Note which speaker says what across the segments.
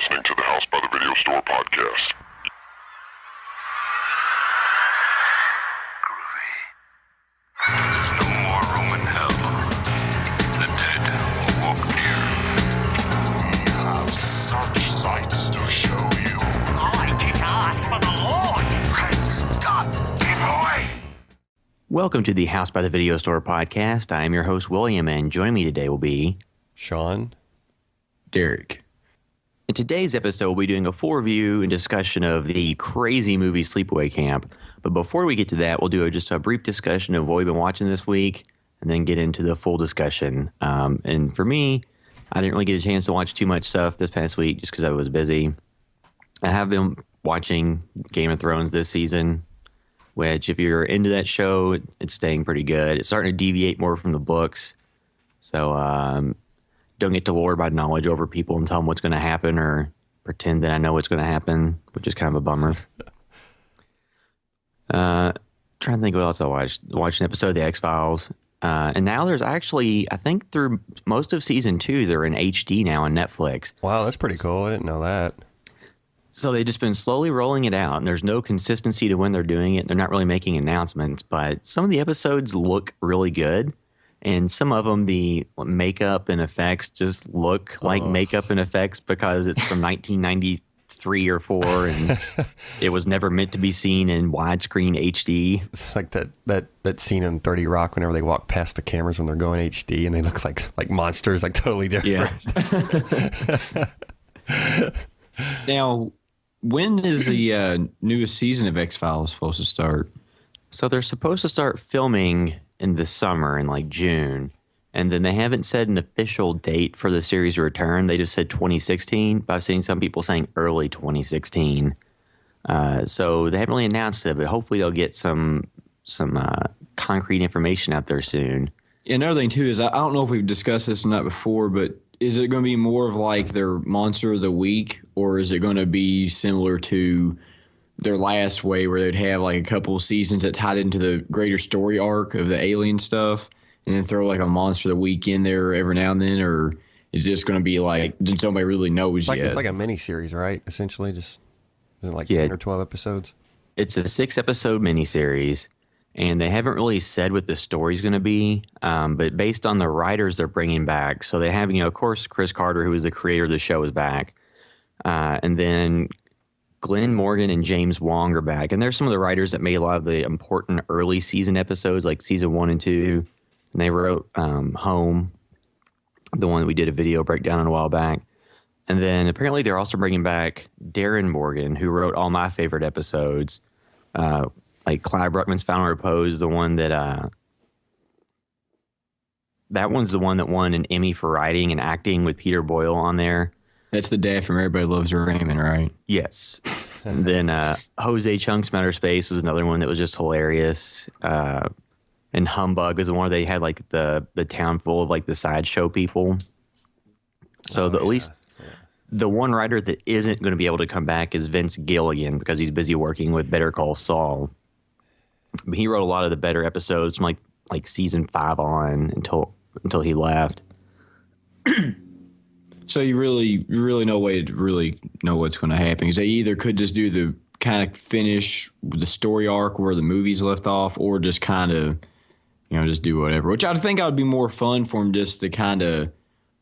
Speaker 1: listening to the House by the Video Store podcast.
Speaker 2: There's no more room in hell. The dead will walk near.
Speaker 3: We have such sights to show you.
Speaker 4: I kick ass for the Lord.
Speaker 3: Great Scott, keep away!
Speaker 5: Welcome to the House by the Video Store podcast. I am your host, William, and joining me today will be
Speaker 6: Sean.
Speaker 7: Derek.
Speaker 5: In today's episode, we'll be doing a full review and discussion of the crazy movie Sleepaway Camp. But before we get to that, we'll do just a brief discussion of what we've been watching this week and then get into the full discussion. And for me, I didn't really get a chance to watch too much stuff this past week just because I was busy. I have been watching Game of Thrones this season, which if you're into that show, it's staying pretty good. It's starting to deviate more from the books. So don't get to lord my knowledge over people and tell them what's going to happen or pretend that I know what's going to happen, which is kind of a bummer. Trying to think what else I watched. Watched an episode of The X-Files. And now there's actually, I think through most of season 2, they're in HD now on Netflix.
Speaker 6: Wow, that's pretty cool. I didn't know that.
Speaker 5: So they've just been slowly rolling it out, and there's no consistency to when they're doing it. They're not really making announcements, but some of the episodes look really good. And some of them, the makeup and effects just look like makeup and effects because it's from 1993 or 4, and it was never meant to be seen in widescreen HD.
Speaker 6: It's like that scene in 30 Rock whenever they walk past the cameras when they're going HD and they look like monsters, like totally different.
Speaker 5: Yeah.
Speaker 7: Now, when is the newest season of X-Files supposed to start?
Speaker 5: So they're supposed to start filming in the summer in like June, and then they haven't said an official date for the series return. They just said 2016, but I've seen some people saying early 2016. So they haven't really announced it, but hopefully they'll get some concrete information out there soon.
Speaker 7: Another thing, too, is I don't know if we've discussed this or not before, but is it going to be more of like their Monster of the Week, or is it going to be similar to their last way where they'd have like a couple of seasons that tied into the greater story arc of the alien stuff and then throw like a Monster of the Week in there every now and then? Or is it just going to be like just nobody really knows yet?
Speaker 6: It's like a mini-series, right? Essentially, just isn't it like 10 or 12 episodes?
Speaker 5: It's a 6-episode miniseries, and they haven't really said what the story's going to be, but based on the writers they're bringing back. So they have, of course, Chris Carter, who is the creator of the show, is back. And then Glenn Morgan and James Wong are back. And there's some of the writers that made a lot of the important early season episodes, like season 1 and 2. And they wrote Home, the one that we did a video breakdown on a while back. And then apparently they're also bringing back Darren Morgan, who wrote all my favorite episodes. Like Clive Bruckman's Final Repose, the one that that one's the one that won an Emmy for writing and acting with Peter Boyle on there.
Speaker 7: That's the dad from Everybody Loves Raymond, right?
Speaker 5: Yes. And then Jose Chunks from Outer Space was another one that was just hilarious. And Humbug was the one where they had like the town full of like the sideshow people. So at least the one writer that isn't going to be able to come back is Vince Gilligan because he's busy working with Better Call Saul. But he wrote a lot of the better episodes from like season 5 on until he left.
Speaker 7: So you really no way to really know what's going to happen, because they either could just do the kind of finish the story arc where the movies left off, or just kind of, just do whatever. Which I think would be more fun for them just to kind of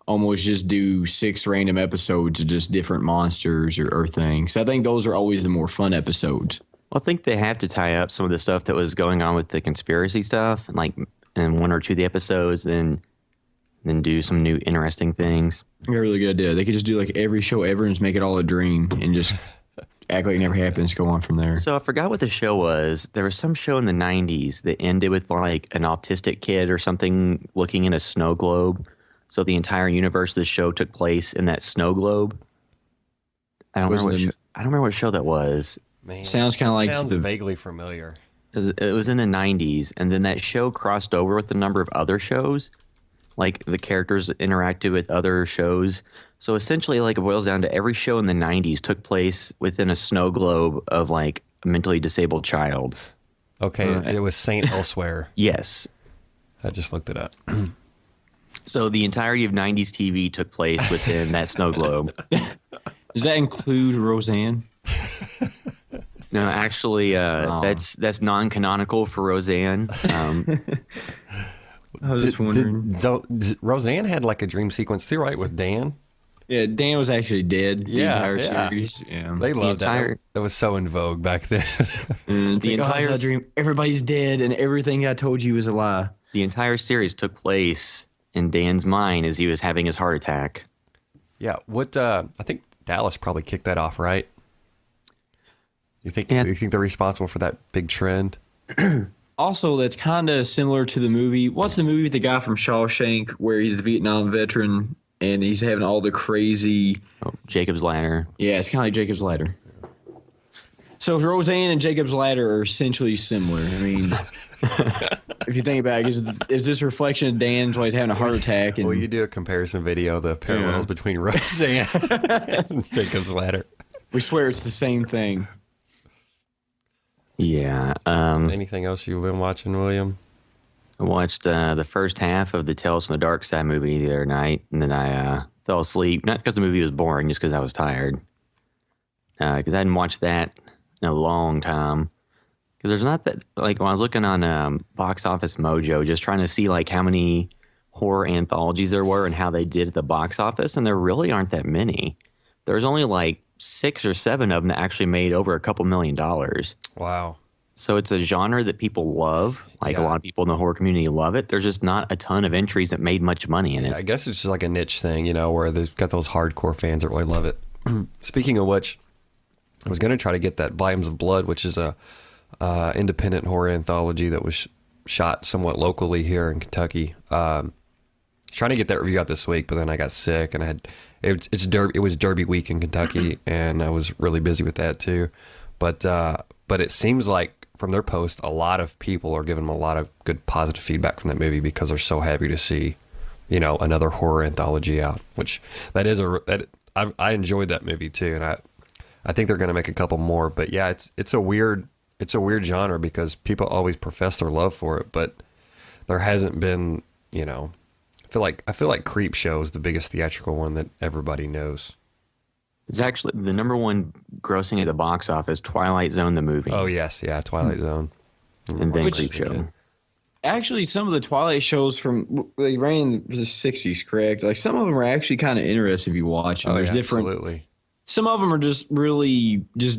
Speaker 7: almost just do 6 random episodes of just different monsters or things. I think those are always the more fun episodes.
Speaker 5: Well, I think they have to tie up some of the stuff that was going on with the conspiracy stuff, and like in 1 or 2 of the episodes, then do some new interesting things.
Speaker 7: I got a really good idea. They could just do like every show ever and just make it all a dream and just act like it never happens, go on from there.
Speaker 5: So I forgot what the show was. There was some show in the 90s that ended with like an autistic kid or something looking in a snow globe. So the entire universe of the show took place in that snow globe. I don't remember what show that was.
Speaker 6: Man,
Speaker 7: sounds kind of like
Speaker 6: sounds vaguely familiar.
Speaker 5: It was in the 90s, and then that show crossed over with a number of other shows. Like the characters interacted with other shows. So essentially, like, it boils down to every show in the 90s took place within a snow globe of like a mentally disabled child.
Speaker 6: Okay, it was Saint Elsewhere.
Speaker 5: Yes.
Speaker 6: I just looked it up.
Speaker 5: So the entirety of 90s TV took place within that snow globe.
Speaker 7: Does that include Roseanne?
Speaker 5: No, actually, that's non-canonical for Roseanne.
Speaker 7: I was just wondering.
Speaker 6: Roseanne had like a dream sequence too, right, with Dan?
Speaker 7: Yeah, Dan was actually dead the entire
Speaker 6: yeah.
Speaker 7: series. Yeah.
Speaker 6: They loved that. That was so in vogue back then.
Speaker 7: The entire dream, everybody's dead, and everything I told you was a lie.
Speaker 5: The entire series took place in Dan's mind as he was having his heart attack.
Speaker 6: Yeah, I think Dallas probably kicked that off, right? You think they're responsible for that big trend?
Speaker 7: Also, that's kind of similar to the movie. What's the movie with the guy from Shawshank where he's the Vietnam veteran and he's having all the crazy...
Speaker 5: Jacob's Ladder. Yeah,
Speaker 7: it's kind of like Jacob's Ladder. So Roseanne and Jacob's Ladder are essentially similar. I mean, if you think about it, is this a reflection of Dan's while he's having a heart attack? And,
Speaker 6: well, you do a comparison video, the parallels between Roseanne and Jacob's Ladder.
Speaker 7: We swear it's the same thing.
Speaker 5: Yeah.
Speaker 6: Anything else you've been watching, William?
Speaker 5: I watched the first half of the Tales from the Dark Side movie the other night, and then I fell asleep. Not because the movie was boring, just because I was tired. Because I hadn't watched that in a long time. Because there's not that, like, when I was looking on Box Office Mojo, just trying to see, like, how many horror anthologies there were and how they did at the box office, and there really aren't that many. There's only, like, 6 or 7 of them that actually made over a couple $1 million.
Speaker 6: Wow.
Speaker 5: So it's a genre that people love. Like, a lot of people in the horror community love it. There's just not a ton of entries that made much money in it.
Speaker 6: I guess it's just like a niche thing, where they've got those hardcore fans that really love it. Speaking of which, I was going to try to get that Volumes of Blood, which is a independent horror anthology that was shot somewhat locally here in Kentucky. Trying to get that review out this week, but then I got sick and it was Derby week in Kentucky, and I was really busy with that too. But it seems like from their post, a lot of people are giving them a lot of good positive feedback from that movie because they're so happy to see, another horror anthology out. Which I enjoyed that movie too, and I think they're going to make a couple more. But yeah, it's a weird genre because people always profess their love for it, but there hasn't been, I feel like Creep Show is the biggest theatrical one that everybody knows.
Speaker 5: It's actually the number one grossing at the box office, Twilight Zone, the movie.
Speaker 6: Oh, yes. Yeah, Twilight Zone.
Speaker 5: And then Creep Show.
Speaker 7: Actually, some of the Twilight shows they ran in the 60s, correct? Like, some of them are actually kind of interesting if you watch them. There's different. Absolutely. Some of them are just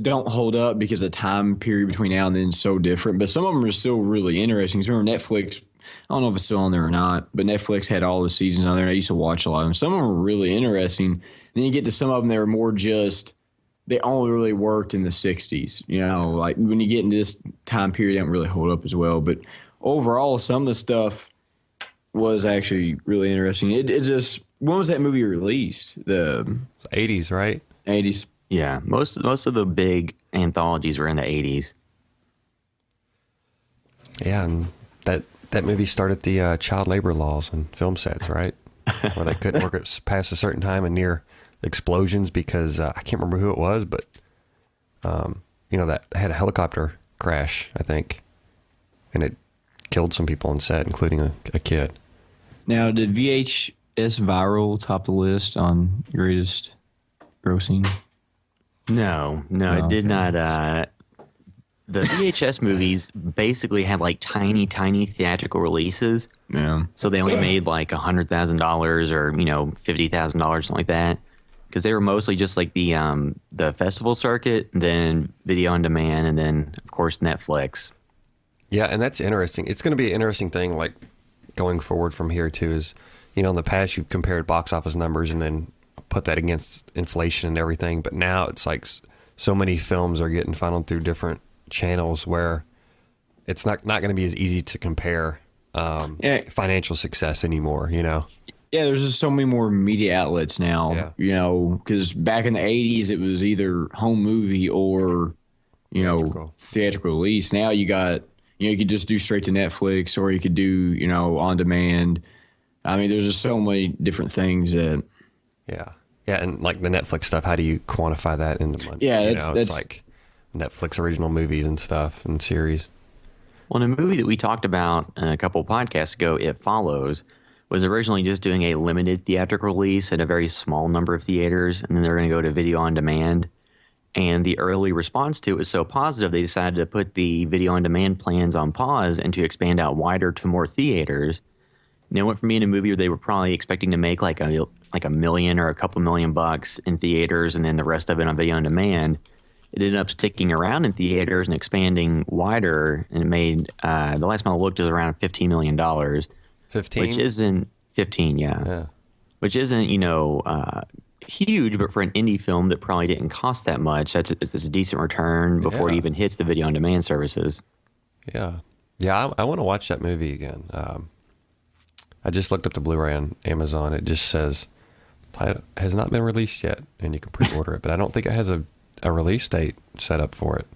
Speaker 7: don't hold up because the time period between now and then is so different. But some of them are still really interesting. Because remember, Netflix, I don't know if it's still on there or not, but Netflix had all the seasons on there, and I used to watch a lot of them. Some of them were really interesting. Then you get to some of them that are more just, they only really worked in the 60s. Like when you get into this time period, they don't really hold up as well. But overall, some of the stuff was actually really interesting. It just, when was that movie released? The
Speaker 6: 80s, right?
Speaker 7: 80s.
Speaker 5: Yeah, most of the big anthologies were in the 80s.
Speaker 6: Yeah, and that movie started the child labor laws on film sets, right? Where they couldn't work past a certain time and near explosions because I can't remember who it was, but that had a helicopter crash, I think, and it killed some people on set, including a kid.
Speaker 7: Now, did VHS Viral top the list on greatest grossing?
Speaker 5: No, it did not. The VHS movies basically had like tiny theatrical releases.
Speaker 7: Yeah.
Speaker 5: So they only made like $100,000 or $50,000, something like that, because they were mostly just like the festival circuit, then video on demand, and then of course Netflix.
Speaker 6: Yeah, and that's interesting. It's going to be an interesting thing, like going forward from here too. Is in the past you've compared box office numbers and then put that against inflation and everything, but now it's like so many films are getting funneled through different channels where it's not going to be as easy to compare financial success anymore. Yeah,
Speaker 7: there's just so many more media outlets now. Because back in the 80s it was either home movie or theatrical release. Now you got you could just do straight to Netflix, or you could do on demand. I mean, there's just so many different things that
Speaker 6: and like the Netflix stuff, how do you quantify that into money? It's like Netflix original movies and stuff and series.
Speaker 5: Well, in a movie that we talked about a couple of podcasts ago, It Follows, was originally just doing a limited theatrical release at a very small number of theaters, and then they're going to go to video on demand. And the early response to it was so positive, they decided to put the video on demand plans on pause and to expand out wider to more theaters. And it went from being a movie where they were probably expecting to make like a million or a couple $1 million in theaters, and then the rest of it on video on demand. It ended up sticking around in theaters and expanding wider, and it made the last time I looked, it was around $15 million.
Speaker 6: 15?
Speaker 5: Which isn't 15, yeah. Which isn't, huge, but for an indie film that probably didn't cost that much, it's a decent return before it even hits the video on demand services.
Speaker 6: Yeah. Yeah, I want to watch that movie again. I just looked up the Blu-ray on Amazon. It just says has not been released yet, and you can pre-order it, but I don't think it has a release date set up for it.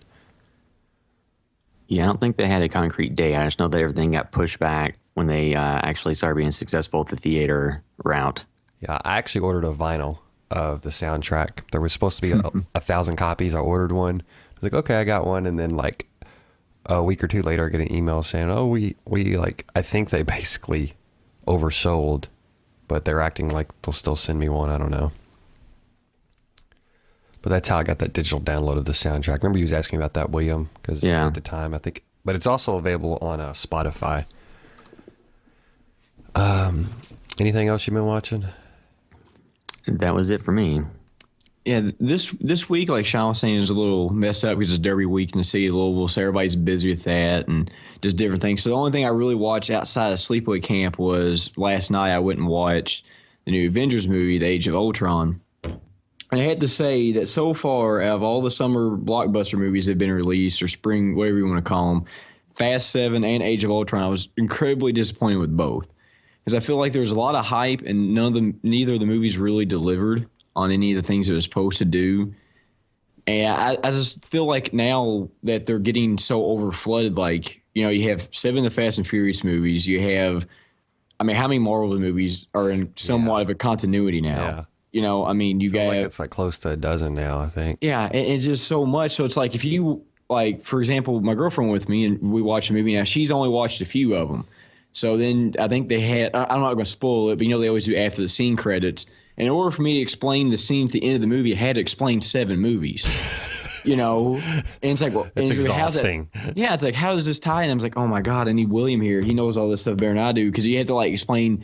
Speaker 5: Yeah, I don't think they had a concrete date. I just know that everything got pushed back when they actually started being successful with the theater route.
Speaker 6: Yeah, I actually ordered a vinyl of the soundtrack. There was supposed to be 1,000 copies. I ordered one. I was like, okay, I got one. And then like a week or two later, I get an email saying, oh, we like, I think they basically oversold, but they're acting like they'll still send me one. I don't know. But that's how I got that digital download of the soundtrack. Remember you was asking about that, William? Because at the time, I think, but it's also available on Spotify. Anything else you've been watching?
Speaker 5: That was it for me.
Speaker 7: Yeah, this week, like Sean was saying, is a little messed up because it's Derby week in the city of Louisville, so everybody's busy with that and just different things. So the only thing I really watched outside of Sleepaway Camp was last night I went and watched the new Avengers movie, The Age of Ultron. And I had to say that so far, out of all the summer blockbuster movies that have been released, or spring, whatever you want to call them, Fast 7 and Age of Ultron, I was incredibly disappointed with both. Because I feel like there was a lot of hype, and neither of the movies really delivered on any of the things it was supposed to do. And I just feel like now that they're getting so overflooded, like, you have 7 of the Fast and Furious movies. You have, how many Marvel movies are in somewhat of a continuity now? Yeah. You got
Speaker 6: like it's like close to a dozen now, I think. Yeah,
Speaker 7: and it's just so much. So it's like if you, like, for example, my girlfriend with me, and we watched a movie now, she's only watched a few of them. So then I think they had, I'm not going to spoil it, but they always do after the scene credits. And in order for me to explain the scene at the end of the movie, I had to explain 7 movies. And it's like, well,
Speaker 6: it's exhausting.
Speaker 7: It's like, how does this tie in? I was like, oh my God, I need William here. He knows all this stuff better than I do, because you have to explain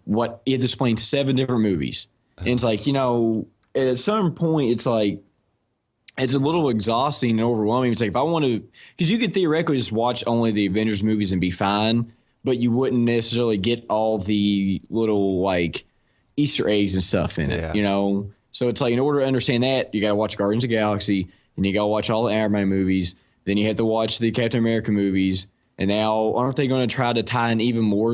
Speaker 7: 7 different movies. And it's like, at some point, it's like, it's a little exhausting and overwhelming. It's like, if I want to, because you could theoretically just watch only the Avengers movies and be fine, but you wouldn't necessarily get all the little Easter eggs and stuff in it, So it's like, in order to understand that, you got to watch Guardians of the Galaxy, and you got to watch all the Iron Man movies. Then you have to watch the Captain America movies. And now, aren't they going to try to tie in even more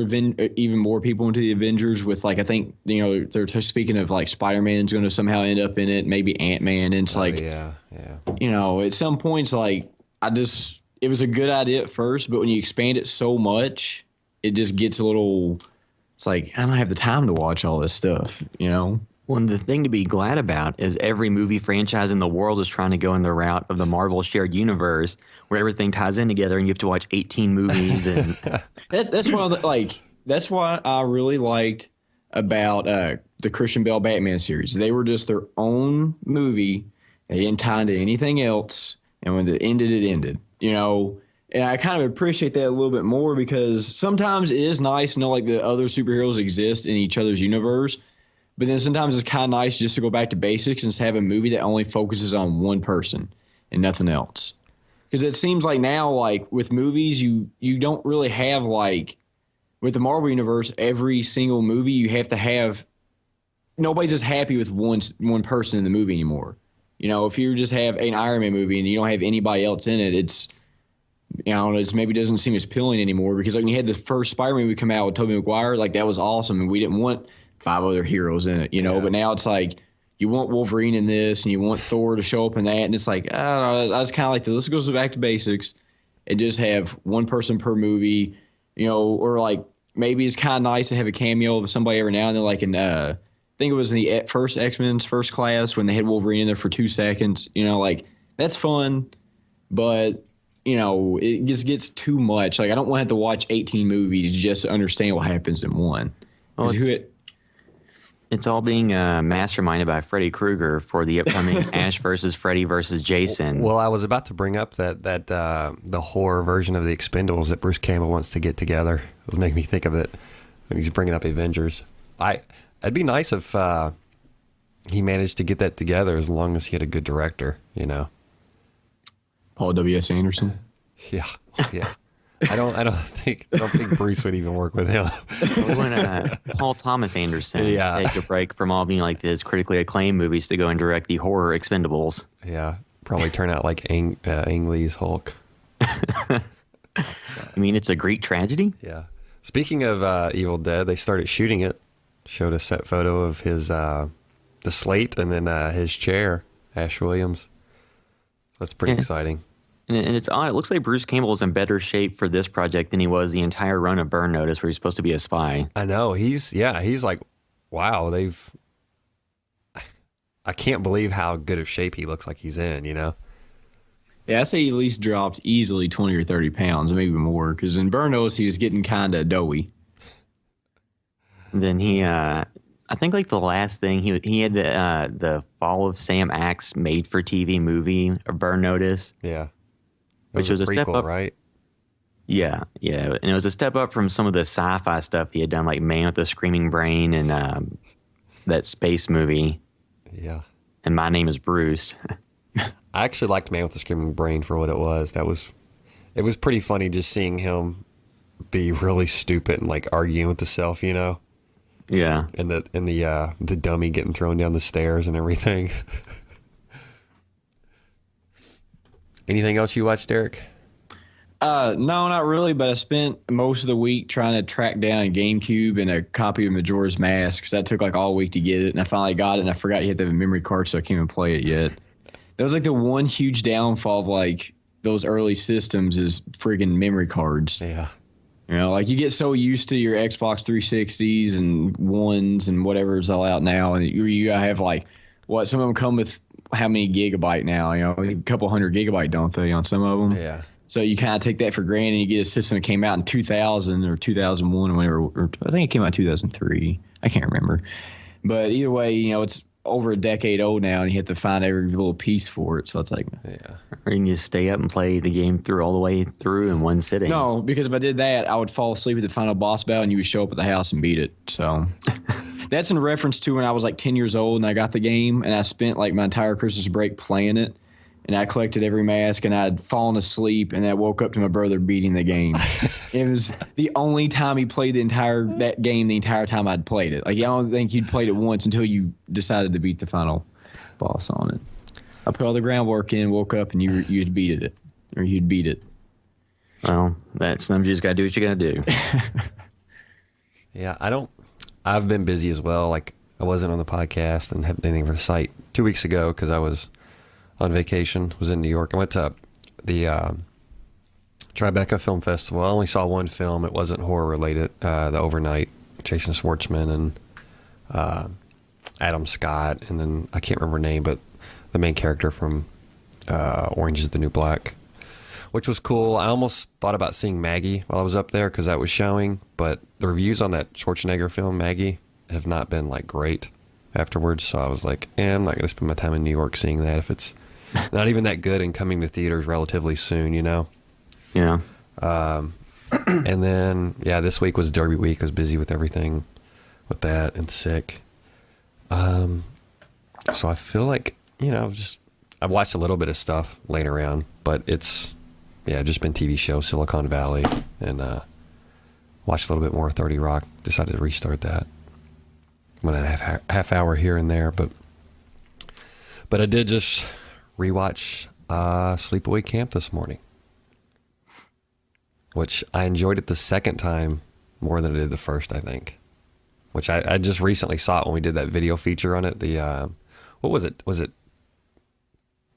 Speaker 7: people into the Avengers with, I think, they're speaking of, Spider-Man's going to somehow end up in it, maybe Ant-Man. And it's at some points, it was a good idea at first, but when you expand it so much, it just gets a little, it's like, I don't have the time to watch all this stuff, Well,
Speaker 5: the thing to be glad about is every movie franchise in the world is trying to go in the route of the Marvel shared universe, where everything ties in together and you have to watch 18 movies. And
Speaker 7: that's what I really liked about the Christian Bale Batman series. They were just their own movie. They didn't tie into anything else. And when it ended, And I kind of appreciate that a little bit more, because sometimes it is nice to know the other superheroes exist in each other's universe. But then sometimes it's kind of nice just to go back to basics and just have a movie that only focuses on one person and nothing else. Because it seems like now, with movies, you don't really have, with the Marvel Universe, every single movie you have to have, nobody's just happy with one person in the movie anymore. If you just have an Iron Man movie and you don't have anybody else in it, it's, it maybe doesn't seem as appealing anymore, because when you had the first Spider-Man movie come out with Tobey Maguire, that was awesome, and we didn't want 5 other heroes in it, But now it's you want Wolverine in this, and you want Thor to show up in that, and it's I don't know, I was kind of let's go back to basics and just have one person per movie, or maybe it's kind of nice to have a cameo of somebody every now and then, I think it was in the first X-Men's First Class when they had Wolverine in there for 2 seconds, that's fun, but it just gets too much. I don't want to have to watch 18 movies just to understand what happens in one.
Speaker 5: Well,
Speaker 7: 'Cause
Speaker 5: it's all being masterminded by Freddy Krueger for the upcoming Ash versus Freddy versus Jason.
Speaker 6: Well, I was about to bring up that the horror version of the Expendables that Bruce Campbell wants to get together. It was making me think of it when he's bringing up Avengers. It'd be nice if he managed to get that together as long as he had a good director, you know.
Speaker 7: Paul W.S. Anderson.
Speaker 6: Yeah. I don't think Bruce would even work with him.
Speaker 5: When Paul Thomas Anderson take a break from all being like his critically acclaimed movies to go and direct the horror Expendables.
Speaker 6: Yeah, probably turn out like Ang Lee's Hulk.
Speaker 5: I mean, it's a Greek tragedy.
Speaker 6: Yeah. Speaking of Evil Dead, they started shooting it. Showed a set photo of his the slate and then his chair, Ash Williams. That's pretty exciting.
Speaker 5: And it's odd. It looks like Bruce Campbell is in better shape for this project than he was the entire run of Burn Notice, where he's supposed to be a spy.
Speaker 6: I know. He's like, wow, I can't believe how good of shape he looks like he's in, you know?
Speaker 7: Yeah, I say he at least dropped easily 20 or 30 pounds, maybe more, because in Burn Notice, he was getting kind of doughy.
Speaker 5: And then he, I think like the last thing, he had the Fall of Sam Axe made-for-TV movie, Burn Notice.
Speaker 6: Yeah.
Speaker 5: Which was a
Speaker 6: prequel,
Speaker 5: step up,
Speaker 6: right?
Speaker 5: Yeah, and it was a step up from some of the sci-fi stuff he had done, like Man with the Screaming Brain and that space movie.
Speaker 6: Yeah.
Speaker 5: And My Name Is Bruce.
Speaker 6: I actually liked Man with the Screaming Brain for what it was. It was pretty funny just seeing him be really stupid and like arguing with himself, you know?
Speaker 5: Yeah.
Speaker 6: And the dummy getting thrown down the stairs and everything. Anything else you watched, Derek?
Speaker 7: No, not really, but I spent most of the week trying to track down a GameCube and a copy of Majora's Mask, because that took like all week to get it, and I finally got it, and I forgot you had to have a memory card, so I can't even play it yet. That was like the one huge downfall of like those early systems is friggin' memory cards.
Speaker 6: Yeah.
Speaker 7: You know, like you get so used to your Xbox 360s and ones and whatever's all out now, and you have like, what, some of them come with how many gigabyte now? You know, a couple 100 gigabyte, don't they, on some of them?
Speaker 6: Yeah.
Speaker 7: So you kind of take that for granted. And you get a system that came out in 2000 or 2001 or whatever. Or I think it came out in 2003. I can't remember. But either way, you know, it's over a decade old now, and you have to find every little piece for it. So it's like,
Speaker 6: Yeah.
Speaker 5: Or you can just stay up and play the game through all the way through in one sitting.
Speaker 7: no, because if I did that, I would fall asleep at the final boss battle, and you would show up at the house and beat it. So that's in reference to when I was like 10 years old and I got the game, and I spent like my entire Christmas break playing it. And I collected every mask, and I'd fallen asleep, and I woke up to my brother beating the game. It was the only time he played that game the entire time I'd played it. Like, I don't think you'd played it once until you decided to beat the final boss on it. I put all the groundwork in, woke up, and you'd beat it, or you'd beat it.
Speaker 5: Well, sometimes you just got to do what you got to do.
Speaker 6: Yeah, I've been busy as well. Like, I wasn't on the podcast and hadn't done anything for the site 2 weeks ago because I was on vacation, was in New York. I went to the Tribeca Film Festival. I only saw one film. It wasn't horror related. The Overnight, Jason Schwartzman and Adam Scott, and then I can't remember her name, but the main character from Orange is the New Black, which was cool. I almost thought about seeing Maggie while I was up there because that was showing, but the reviews on that Schwarzenegger film, Maggie, have not been like great afterwards. So I was like, I'm not going to spend my time in New York seeing that if it's not even that good and coming to theaters relatively soon, you know?
Speaker 5: Yeah.
Speaker 6: And then, this week was Derby week. I was busy with everything with that and sick. So I feel like, you know, I've watched a little bit of stuff laying around, but it's, just been TV shows, Silicon Valley, and watched a little bit more 30 Rock. Decided to restart that. Went a half hour here and there, but I did just rewatch Sleepaway Camp this morning, which I enjoyed it the second time more than I did the first, I think. Which I just recently saw it when we did that video feature on it. The what was it? Was it?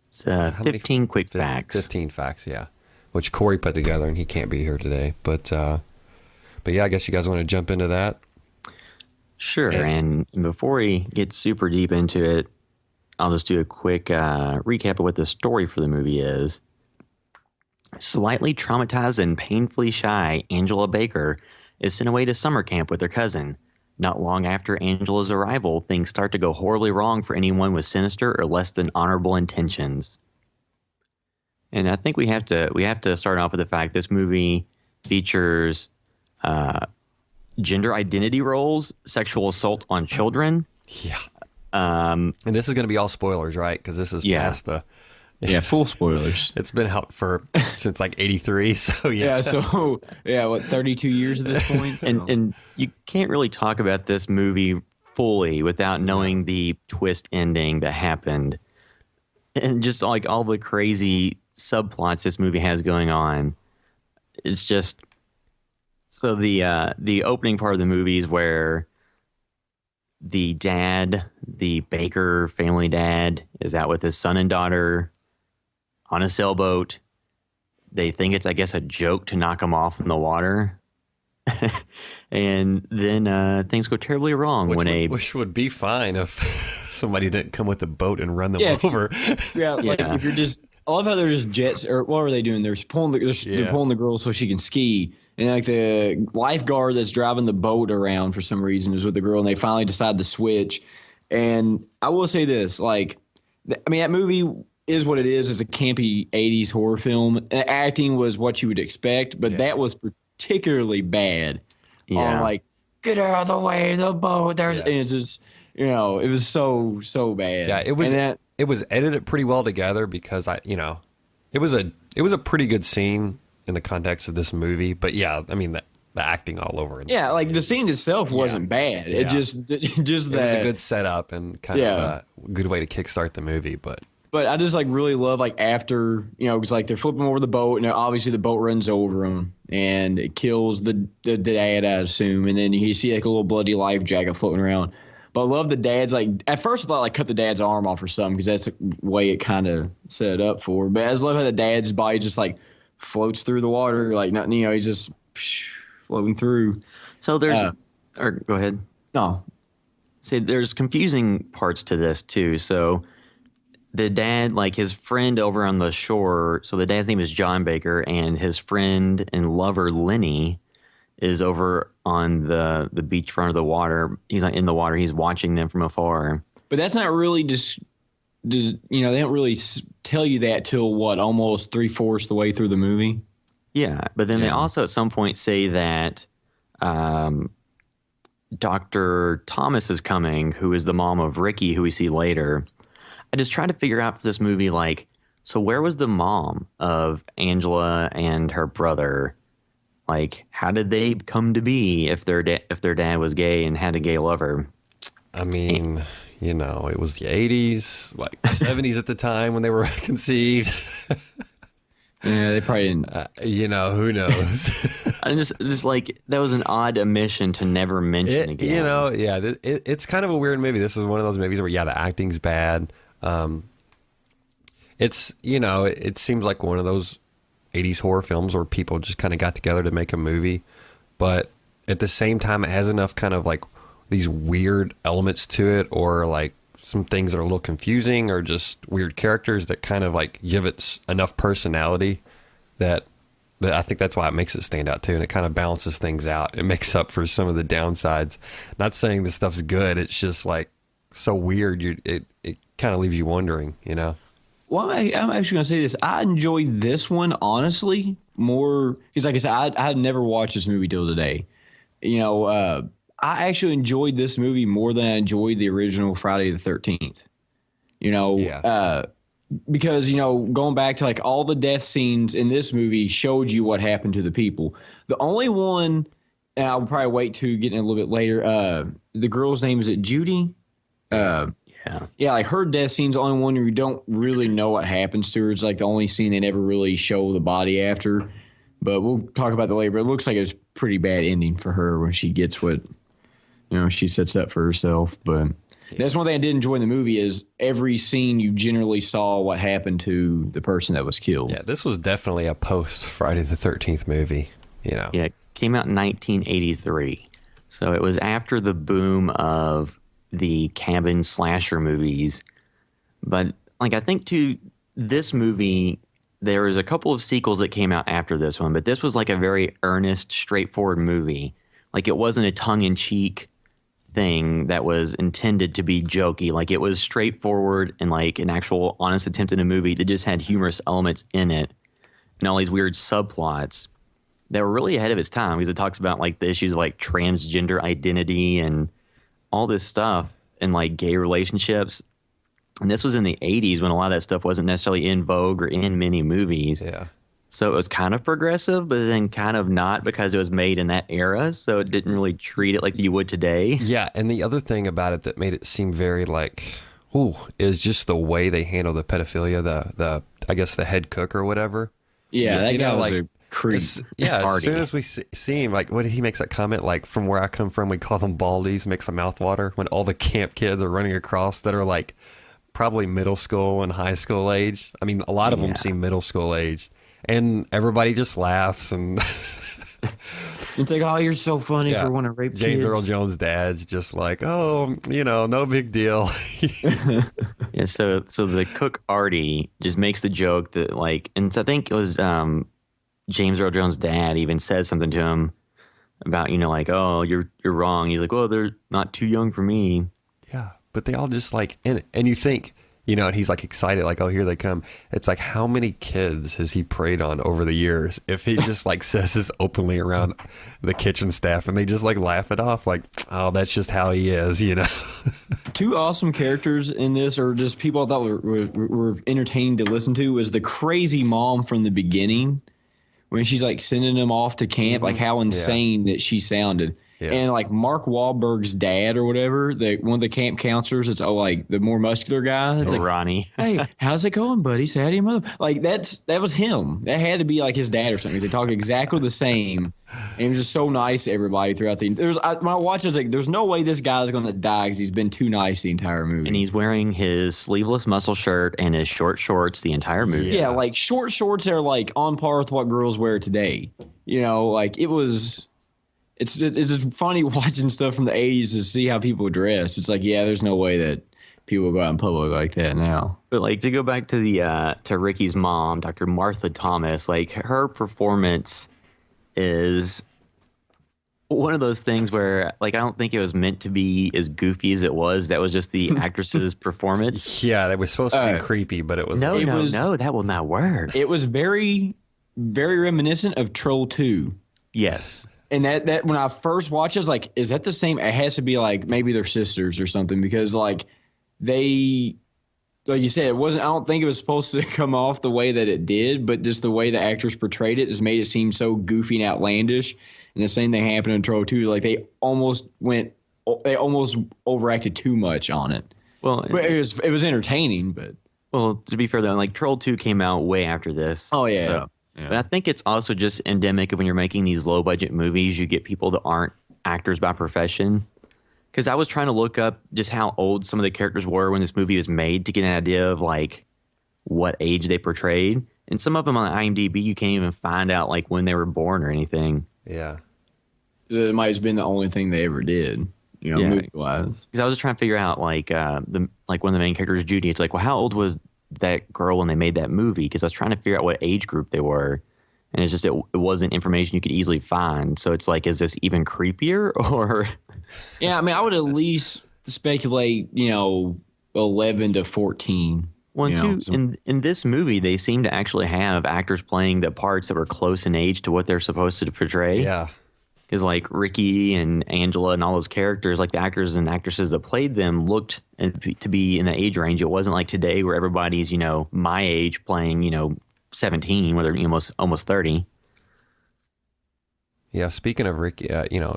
Speaker 5: It's 15 quick facts.
Speaker 6: 15 facts, yeah. Which Corey put together, and he can't be here today. But yeah, I guess you guys want to jump into that.
Speaker 5: Sure. And before we get super deep into it, I'll just do a quick recap of what the story for the movie is. Slightly traumatized and painfully shy, Angela Baker is sent away to summer camp with her cousin, Not long after Angela's arrival, things start to go horribly wrong for anyone with sinister or less than honorable intentions. And I think we have to start off with the fact this movie features gender identity roles, sexual assault on children.
Speaker 6: Yeah. And this is going to be all spoilers, right? Because this is past the...
Speaker 7: Yeah, full spoilers.
Speaker 6: It's been out since like 83, so yeah.
Speaker 7: Yeah, what, 32 years at this point? So.
Speaker 5: And you can't really talk about this movie fully without knowing the twist ending that happened. And just like all the crazy subplots this movie has going on. It's just... So the opening part of the movie is where the dad, the Baker family dad, is out with his son and daughter on a sailboat. They think it's, I guess, a joke to knock them off in the water. And then things go terribly wrong
Speaker 6: which would be fine if somebody didn't come with a boat and run them over.
Speaker 7: If you're just... I love how they're just jets, or what are they doing? They're pulling the girl so she can ski. And like the lifeguard that's driving the boat around for some reason is with the girl, and they finally decide to switch. And I will say this, like, that movie is what it is. It's a campy 80s horror film. The acting was what you would expect, but that was particularly bad.
Speaker 5: Yeah.
Speaker 7: Like, get out of the way, the boat. And it's just, it was so bad.
Speaker 6: Yeah, it was edited pretty well together because it was a pretty good scene in the context of this movie, but the acting all over it.
Speaker 7: Yeah, like the scene itself wasn't bad. It just
Speaker 6: it was
Speaker 7: that
Speaker 6: a good setup and kind of a good way to kickstart the movie. But
Speaker 7: I just like really love like after because like they're flipping over the boat and obviously the boat runs over them and it kills the dad, I assume, and then you see like a little bloody life jacket floating around. But I love the dad's like at first I thought like cut the dad's arm off or something because that's the way it kind of set it up for. But I just love how the dad's body just like floats through the water like nothing. He's just floating through.
Speaker 5: So there's, or go ahead.
Speaker 7: No,
Speaker 5: see, there's confusing parts to this too. So the dad, like his friend over on the shore. So the dad's name is John Baker, and his friend and lover Lenny is over on the beachfront of the water. He's not in the water. He's watching them from afar.
Speaker 7: But that's not really just. They don't really tell you that till what, almost 3/4 the way through the movie.
Speaker 5: Yeah, but then they also at some point say that Dr. Thomas is coming, who is the mom of Ricky, who we see later. I just try to figure out for this movie, like, so where was the mom of Angela and her brother? Like, how did they come to be if their dad was gay and had a gay lover?
Speaker 6: I mean... it was the 80s, like 70s at the time when they were conceived.
Speaker 7: Yeah, they probably didn't.
Speaker 6: Who knows?
Speaker 5: I just like, that was an odd omission to never mention again.
Speaker 6: It's kind of a weird movie. This is one of those movies where, the acting's bad. It seems like one of those 80s horror films where people just kind of got together to make a movie. But at the same time, it has enough kind of like these weird elements to it, or like some things that are a little confusing, or just weird characters that kind of like give it enough personality that I think that's why it makes it stand out too. And it kind of balances things out. It makes up for some of the downsides. Not saying this stuff's good. It's just like so weird. It kind of leaves you wondering,
Speaker 7: Well, I'm actually going to say this. I enjoyed this one, honestly, more because, like I said, I had never watched this movie till today. I actually enjoyed this movie more than I enjoyed the original Friday the 13th. Because, going back to like all the death scenes in this movie showed you what happened to the people. The only one, and I'll probably wait to get in a little bit later, the girl's name, is it Judy? Yeah, like her death scene's the only one where you don't really know what happens to her. It's like the only scene they never really show the body after. But we'll talk about that later. But it looks like it was a pretty bad ending for her when she gets what she sets up for herself. But that's one thing I did enjoy in the movie is every scene you generally saw what happened to the person that was killed.
Speaker 6: Yeah, this was definitely a post Friday the 13th movie.
Speaker 5: Yeah, it came out in 1983. So it was after the boom of the cabin slasher movies. But like I think to this movie, there was a couple of sequels that came out after this one, but this was like a very earnest, straightforward movie. Like it wasn't a tongue-in-cheek thing that was intended to be jokey. Like it was straightforward and like an actual honest attempt in a movie that just had humorous elements in it and all these weird subplots that were really ahead of its time because it talks about like the issues of like transgender identity and all this stuff and like gay relationships. And this was in the 80s when a lot of that stuff wasn't necessarily in vogue or in many movies.
Speaker 6: Yeah.
Speaker 5: So it was kind of progressive, but then kind of not because it was made in that era. So it didn't really treat it like you would today.
Speaker 6: Yeah, and the other thing about it that made it seem very like, ooh, is just the way they handle the pedophilia. The I guess the head cook or whatever.
Speaker 7: Yeah, that guy was
Speaker 6: like
Speaker 7: a creep.
Speaker 6: As soon as we see him, like, what he makes that comment, like, from where I come from, we call them baldies, makes my mouth water. When all the camp kids are running across that are like probably middle school and high school age. I mean, a lot of them seem middle school age. And everybody just laughs and
Speaker 7: It's like, oh, you're so funny for wanting to rape
Speaker 6: James
Speaker 7: kids.
Speaker 6: Earl Jones' dad's just like, oh, no big deal.
Speaker 5: Yeah, so the cook Artie just makes the joke that like, and so I think it was James Earl Jones' dad even says something to him about like, oh, you're wrong. He's like, well, they're not too young for me.
Speaker 6: Yeah, but they all just like, and you think, and he's like excited, like, oh, here they come. It's like, how many kids has he preyed on over the years? If he just like says this openly around the kitchen staff and they just like laugh it off, like, oh, that's just how he is,
Speaker 7: Two awesome characters in this, or just people I thought were entertaining to listen to, was the crazy mom from the beginning when she's like sending them off to camp, like how insane that she sounded. Yeah. And like Mark Wahlberg's dad or whatever, one of the camp counselors, it's like the more muscular guy. It's like,
Speaker 5: Ronnie.
Speaker 7: Hey, how's it going, buddy? Say hi to your mother. Like that was him. That had to be like his dad or something. Because they talked exactly the same. And he was just so nice to everybody throughout when I watched it, I was like, there's no way this guy's going to die because he's been too nice the entire movie.
Speaker 5: And he's wearing his sleeveless muscle shirt and his short shorts the entire movie.
Speaker 7: Yeah, like short shorts are like on par with what girls wear today. Like it was. It's just funny watching stuff from the 80s to see how people dress. It's like, yeah, there's no way that people go out in public like that now.
Speaker 5: But like to go back to the to Ricky's mom, Dr. Martha Thomas, like her performance is one of those things where like I don't think it was meant to be as goofy as it was. That was just the actress's performance.
Speaker 6: Yeah, that was supposed to be creepy, but it was
Speaker 5: no, that will not work.
Speaker 7: It was very, very reminiscent of Troll 2.
Speaker 5: Yes.
Speaker 7: And that when I first watched it, I was like, is that the same? It has to be like maybe they're sisters or something, because like they, like you said, it wasn't. I don't think it was supposed to come off the way that it did, but just the way the actors portrayed it just made it seem so goofy and outlandish. And the same thing happened in Troll 2. Like they almost overacted too much on it. Well, but it was entertaining, but
Speaker 5: to be fair though, like Troll 2 came out way after this.
Speaker 7: Oh yeah.
Speaker 5: So. Yeah. But I think it's also just endemic of when you're making these low budget movies, you get people that aren't actors by profession. Because I was trying to look up just how old some of the characters were when this movie was made to get an idea of like what age they portrayed. And some of them on IMDb, you can't even find out like when they were born or anything.
Speaker 6: Yeah.
Speaker 7: It might have been the only thing they ever did, movie wise.
Speaker 5: Because I was just trying to figure out like one of the main characters, Judy. It's like, well, how old was that girl when they made that movie? Because I was trying to figure out what age group they were, and it's just it wasn't information you could easily find. So it's like, is this even creepier or?
Speaker 7: Yeah, I mean, I would at least speculate, 11 to 14.
Speaker 5: In this movie, they seem to actually have actors playing the parts that were close in age to what they're supposed to portray.
Speaker 6: Yeah.
Speaker 5: Because like Ricky and Angela and all those characters, like the actors and actresses that played them looked to be in the age range. It wasn't like today where everybody's, my age playing, 17, whether almost 30.
Speaker 6: Yeah, speaking of Ricky,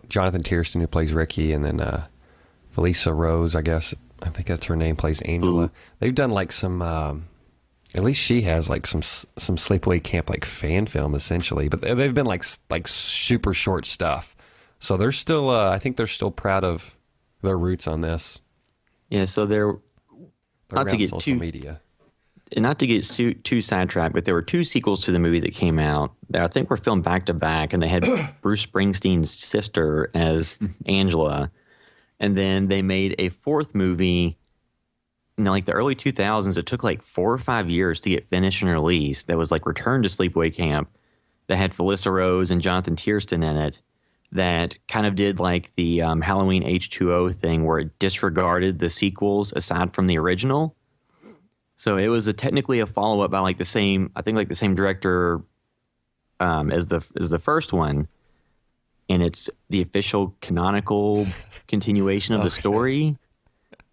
Speaker 6: Jonathan Tiersten, who plays Ricky, and then Felissa Rose, I think that's her name, plays Angela. Ooh. They've done like some, at least she has like some Sleepaway Camp like fan film essentially, but they've been like super short stuff. So they're still, I think they're still proud of their roots on this.
Speaker 5: Yeah, so they're not to get
Speaker 6: social media.
Speaker 5: Not to get too sidetracked, but there were 2 sequels to the movie that came out that I think were filmed back to back, and they had Bruce Springsteen's sister as Angela, and then they made a 4th movie. In like the early 2000s, it took like 4 or 5 years to get finished and released. That was like Return to Sleepaway Camp that had Felissa Rose and Jonathan Tiersten in it. that kind of did like the Halloween H2O thing where it disregarded the sequels aside from the original. So it was technically a follow up by like the same director as the first one, and it's the official canonical continuation of the story.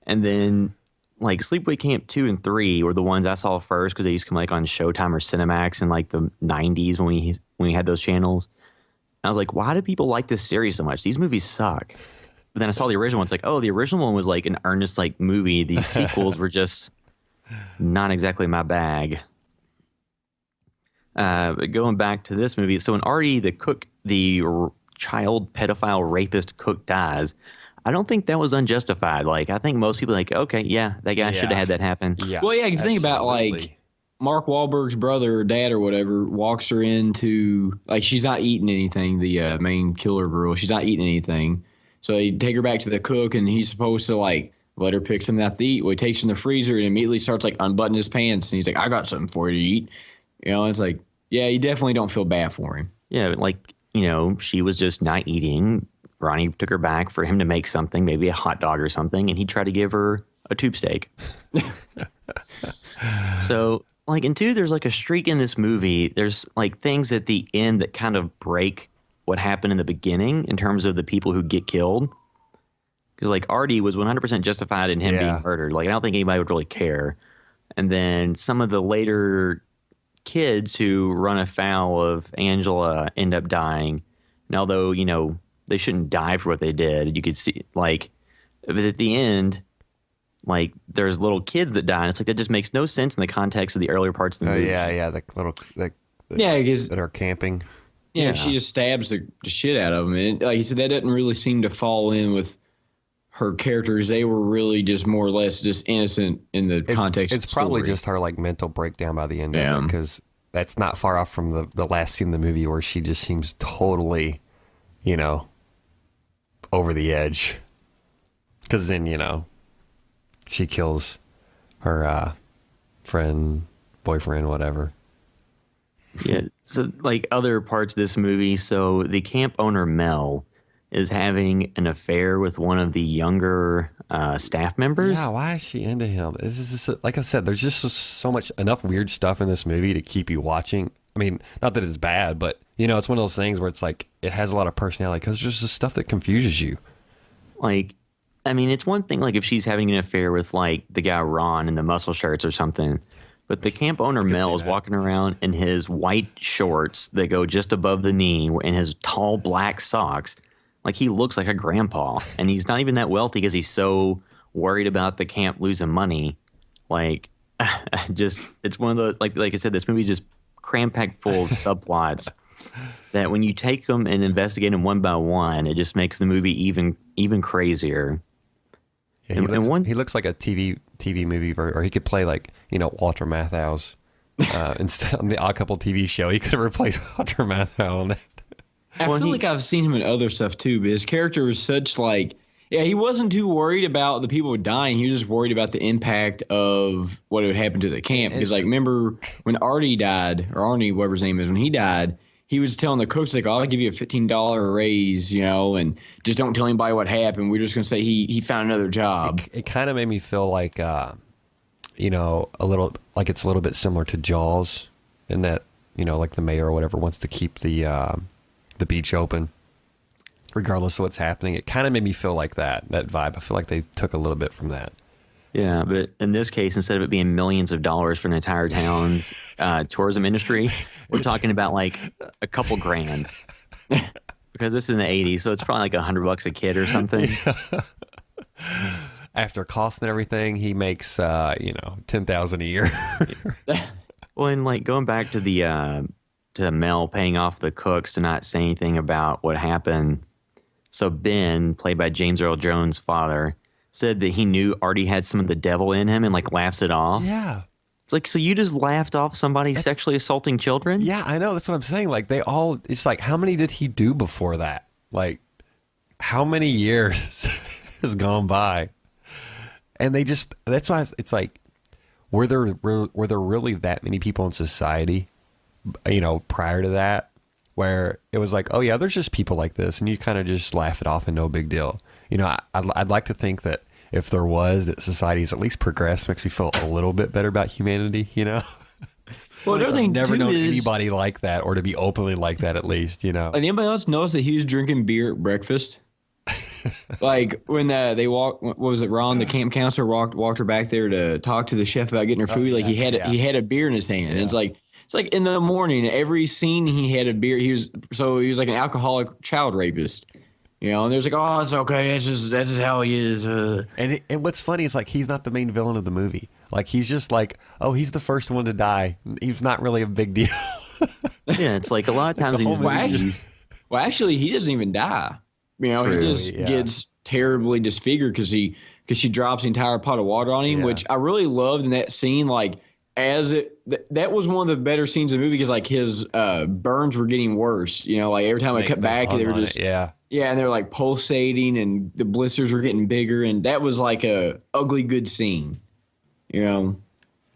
Speaker 5: And then like Sleepaway Camp 2 and 3 were the ones I saw first because they used to come like on Showtime or Cinemax in like the 90s when we had those channels. And I was like, why do people like this series so much? These movies suck. But then I saw the original one. It's like, oh, the original one was like an earnest like movie. These sequels were just not exactly my bag. But going back to this movie, so when Artie, the cook, child pedophile rapist cook dies, I don't think that was unjustified. Like, I think most people are like, okay, yeah, that guy should have had that happen.
Speaker 6: Yeah,
Speaker 7: well, yeah, you think about like Mark Wahlberg's brother or dad or whatever walks her into, like, she's not eating anything, the main killer girl. She's not eating anything. So they take her back to the cook, and he's supposed to, like, let her pick something out to eat. Well, he takes her in the freezer and immediately starts, like, unbuttoning his pants. And he's like, I got something for you to eat. You know, it's like, yeah, you definitely don't feel bad for him.
Speaker 5: Yeah, but like, you know, she was just not eating. Ronnie took her back for him to make something, maybe a hot dog or something, and he tried to give her a tube steak. So, like, in 2, there's like a streak in this movie. There's like things at the end that kind of break what happened in the beginning in terms of the people who get killed. Because like Artie was 100% justified in him being murdered. Like, I don't think anybody would really care. And then some of the later kids who run afoul of Angela end up dying. And although, you know, they shouldn't die for what they did, you could see, like, but at the end, like, there's little kids that die, and it's like that just makes no sense in the context of the earlier parts of the movie.
Speaker 6: Yeah, the little
Speaker 7: because
Speaker 6: that are camping.
Speaker 7: Yeah, she just stabs the shit out of him. And like you said, that doesn't really seem to fall in with her characters. They were really just more or less just innocent in the context of the
Speaker 6: It's probably
Speaker 7: story.
Speaker 6: just her, like, mental breakdown by the end of it, because that's not far off from the last scene in the movie where she just seems totally, you know, over the edge. Because then, you know, she kills her friend, boyfriend, whatever.
Speaker 5: Yeah. So, like, other parts of this movie, so the camp owner, Mel, is having an affair with one of the younger staff members.
Speaker 6: Yeah, why is she into him? This is just, like I said, there's just so much, enough weird stuff in this movie to keep you watching. I mean, not that it's bad, but, you know, it's one of those things where it's like, it has a lot of personality because there's just stuff that confuses you.
Speaker 5: Like, I mean, it's one thing, like, if she's having an affair with, like, the guy Ron in the muscle shirts or something, but the camp owner, Mel, is walking around in his white shorts that go just above the knee and his tall black socks. Like, he looks like a grandpa, and he's not even that wealthy because he's so worried about the camp losing money. Like, just, it's one of those, like I said, this movie's just cram-packed full of subplots that when you take them and investigate them one by one, it just makes the movie even crazier.
Speaker 6: Yeah, he looks like a TV movie, or he could play, like, you know, Walter Matthau's instead on the Odd Couple TV show. He could have replaced Walter Matthau on that.
Speaker 7: I feel like I've seen him in other stuff too, but his character was such, like, yeah, he wasn't too worried about the people dying. He was just worried about the impact of what would happen to the camp. Because, like, remember when Artie died, or Arnie, whatever his name is, when he died, he was telling the cooks, like, oh, I'll give you a $15 raise, you know, and just don't tell anybody what happened. We're just going to say he found another job.
Speaker 6: It kind of made me feel like, you know, it's a little bit similar to Jaws in that, you know, like the mayor or whatever wants to keep the beach open regardless of what's happening. It kind of made me feel like that vibe. I feel like they took a little bit from that.
Speaker 5: Yeah, but in this case, instead of it being millions of dollars for an entire town's tourism industry, we're talking about like a couple grand. Because this is in the 80s, so it's probably like $100 a kid or something.
Speaker 6: Yeah. After cost and everything, he makes $10,000 a year.
Speaker 5: Well, and like going back to the to Mel paying off the cooks to not say anything about what happened. So Ben, played by James Earl Jones' father, said that he knew Artie had some of the devil in him and like laughs it off.
Speaker 6: Yeah.
Speaker 5: It's like, so you just laughed off somebody sexually assaulting children?
Speaker 6: Yeah, I know. That's what I'm saying. Like, it's like, how many did he do before that? Like, how many years has gone by? And that's why it's like, were there really that many people in society, you know, prior to that, where it was like, oh yeah, there's just people like this, and you kind of just laugh it off and no big deal. You know, I'd like to think that if there was, that society's at least progressed, makes me feel a little bit better about humanity, you know?
Speaker 7: Well,
Speaker 6: Like,
Speaker 7: everything
Speaker 6: I've never known
Speaker 7: is,
Speaker 6: anybody like that, or to be openly like that at least, you know?
Speaker 7: Like, anybody else notice that he was drinking beer at breakfast? Like when they walked, what was it? Ron, the camp counselor, walked her back there to talk to the chef about getting her food. Like he had a beer in his hand. And it's like in the morning, every scene he had a beer. He was like an alcoholic child rapist. You know, and there's like, oh, it's okay. That's just how he is.
Speaker 6: And what's funny is like he's not the main villain of the movie. Like he's just like, oh, he's the first one to die. He's not really a big deal.
Speaker 5: Yeah, it's like a lot of times in these movies.
Speaker 7: Well, actually, he doesn't even die. You know,
Speaker 6: True,
Speaker 7: he just gets terribly disfigured because she drops the entire pot of water on him, which I really loved in that scene. Like that was one of the better scenes in the movie because like his burns were getting worse. You know, like every time I cut back, they were just and they were like pulsating, and the blisters were getting bigger, and that was like a ugly good scene. You know.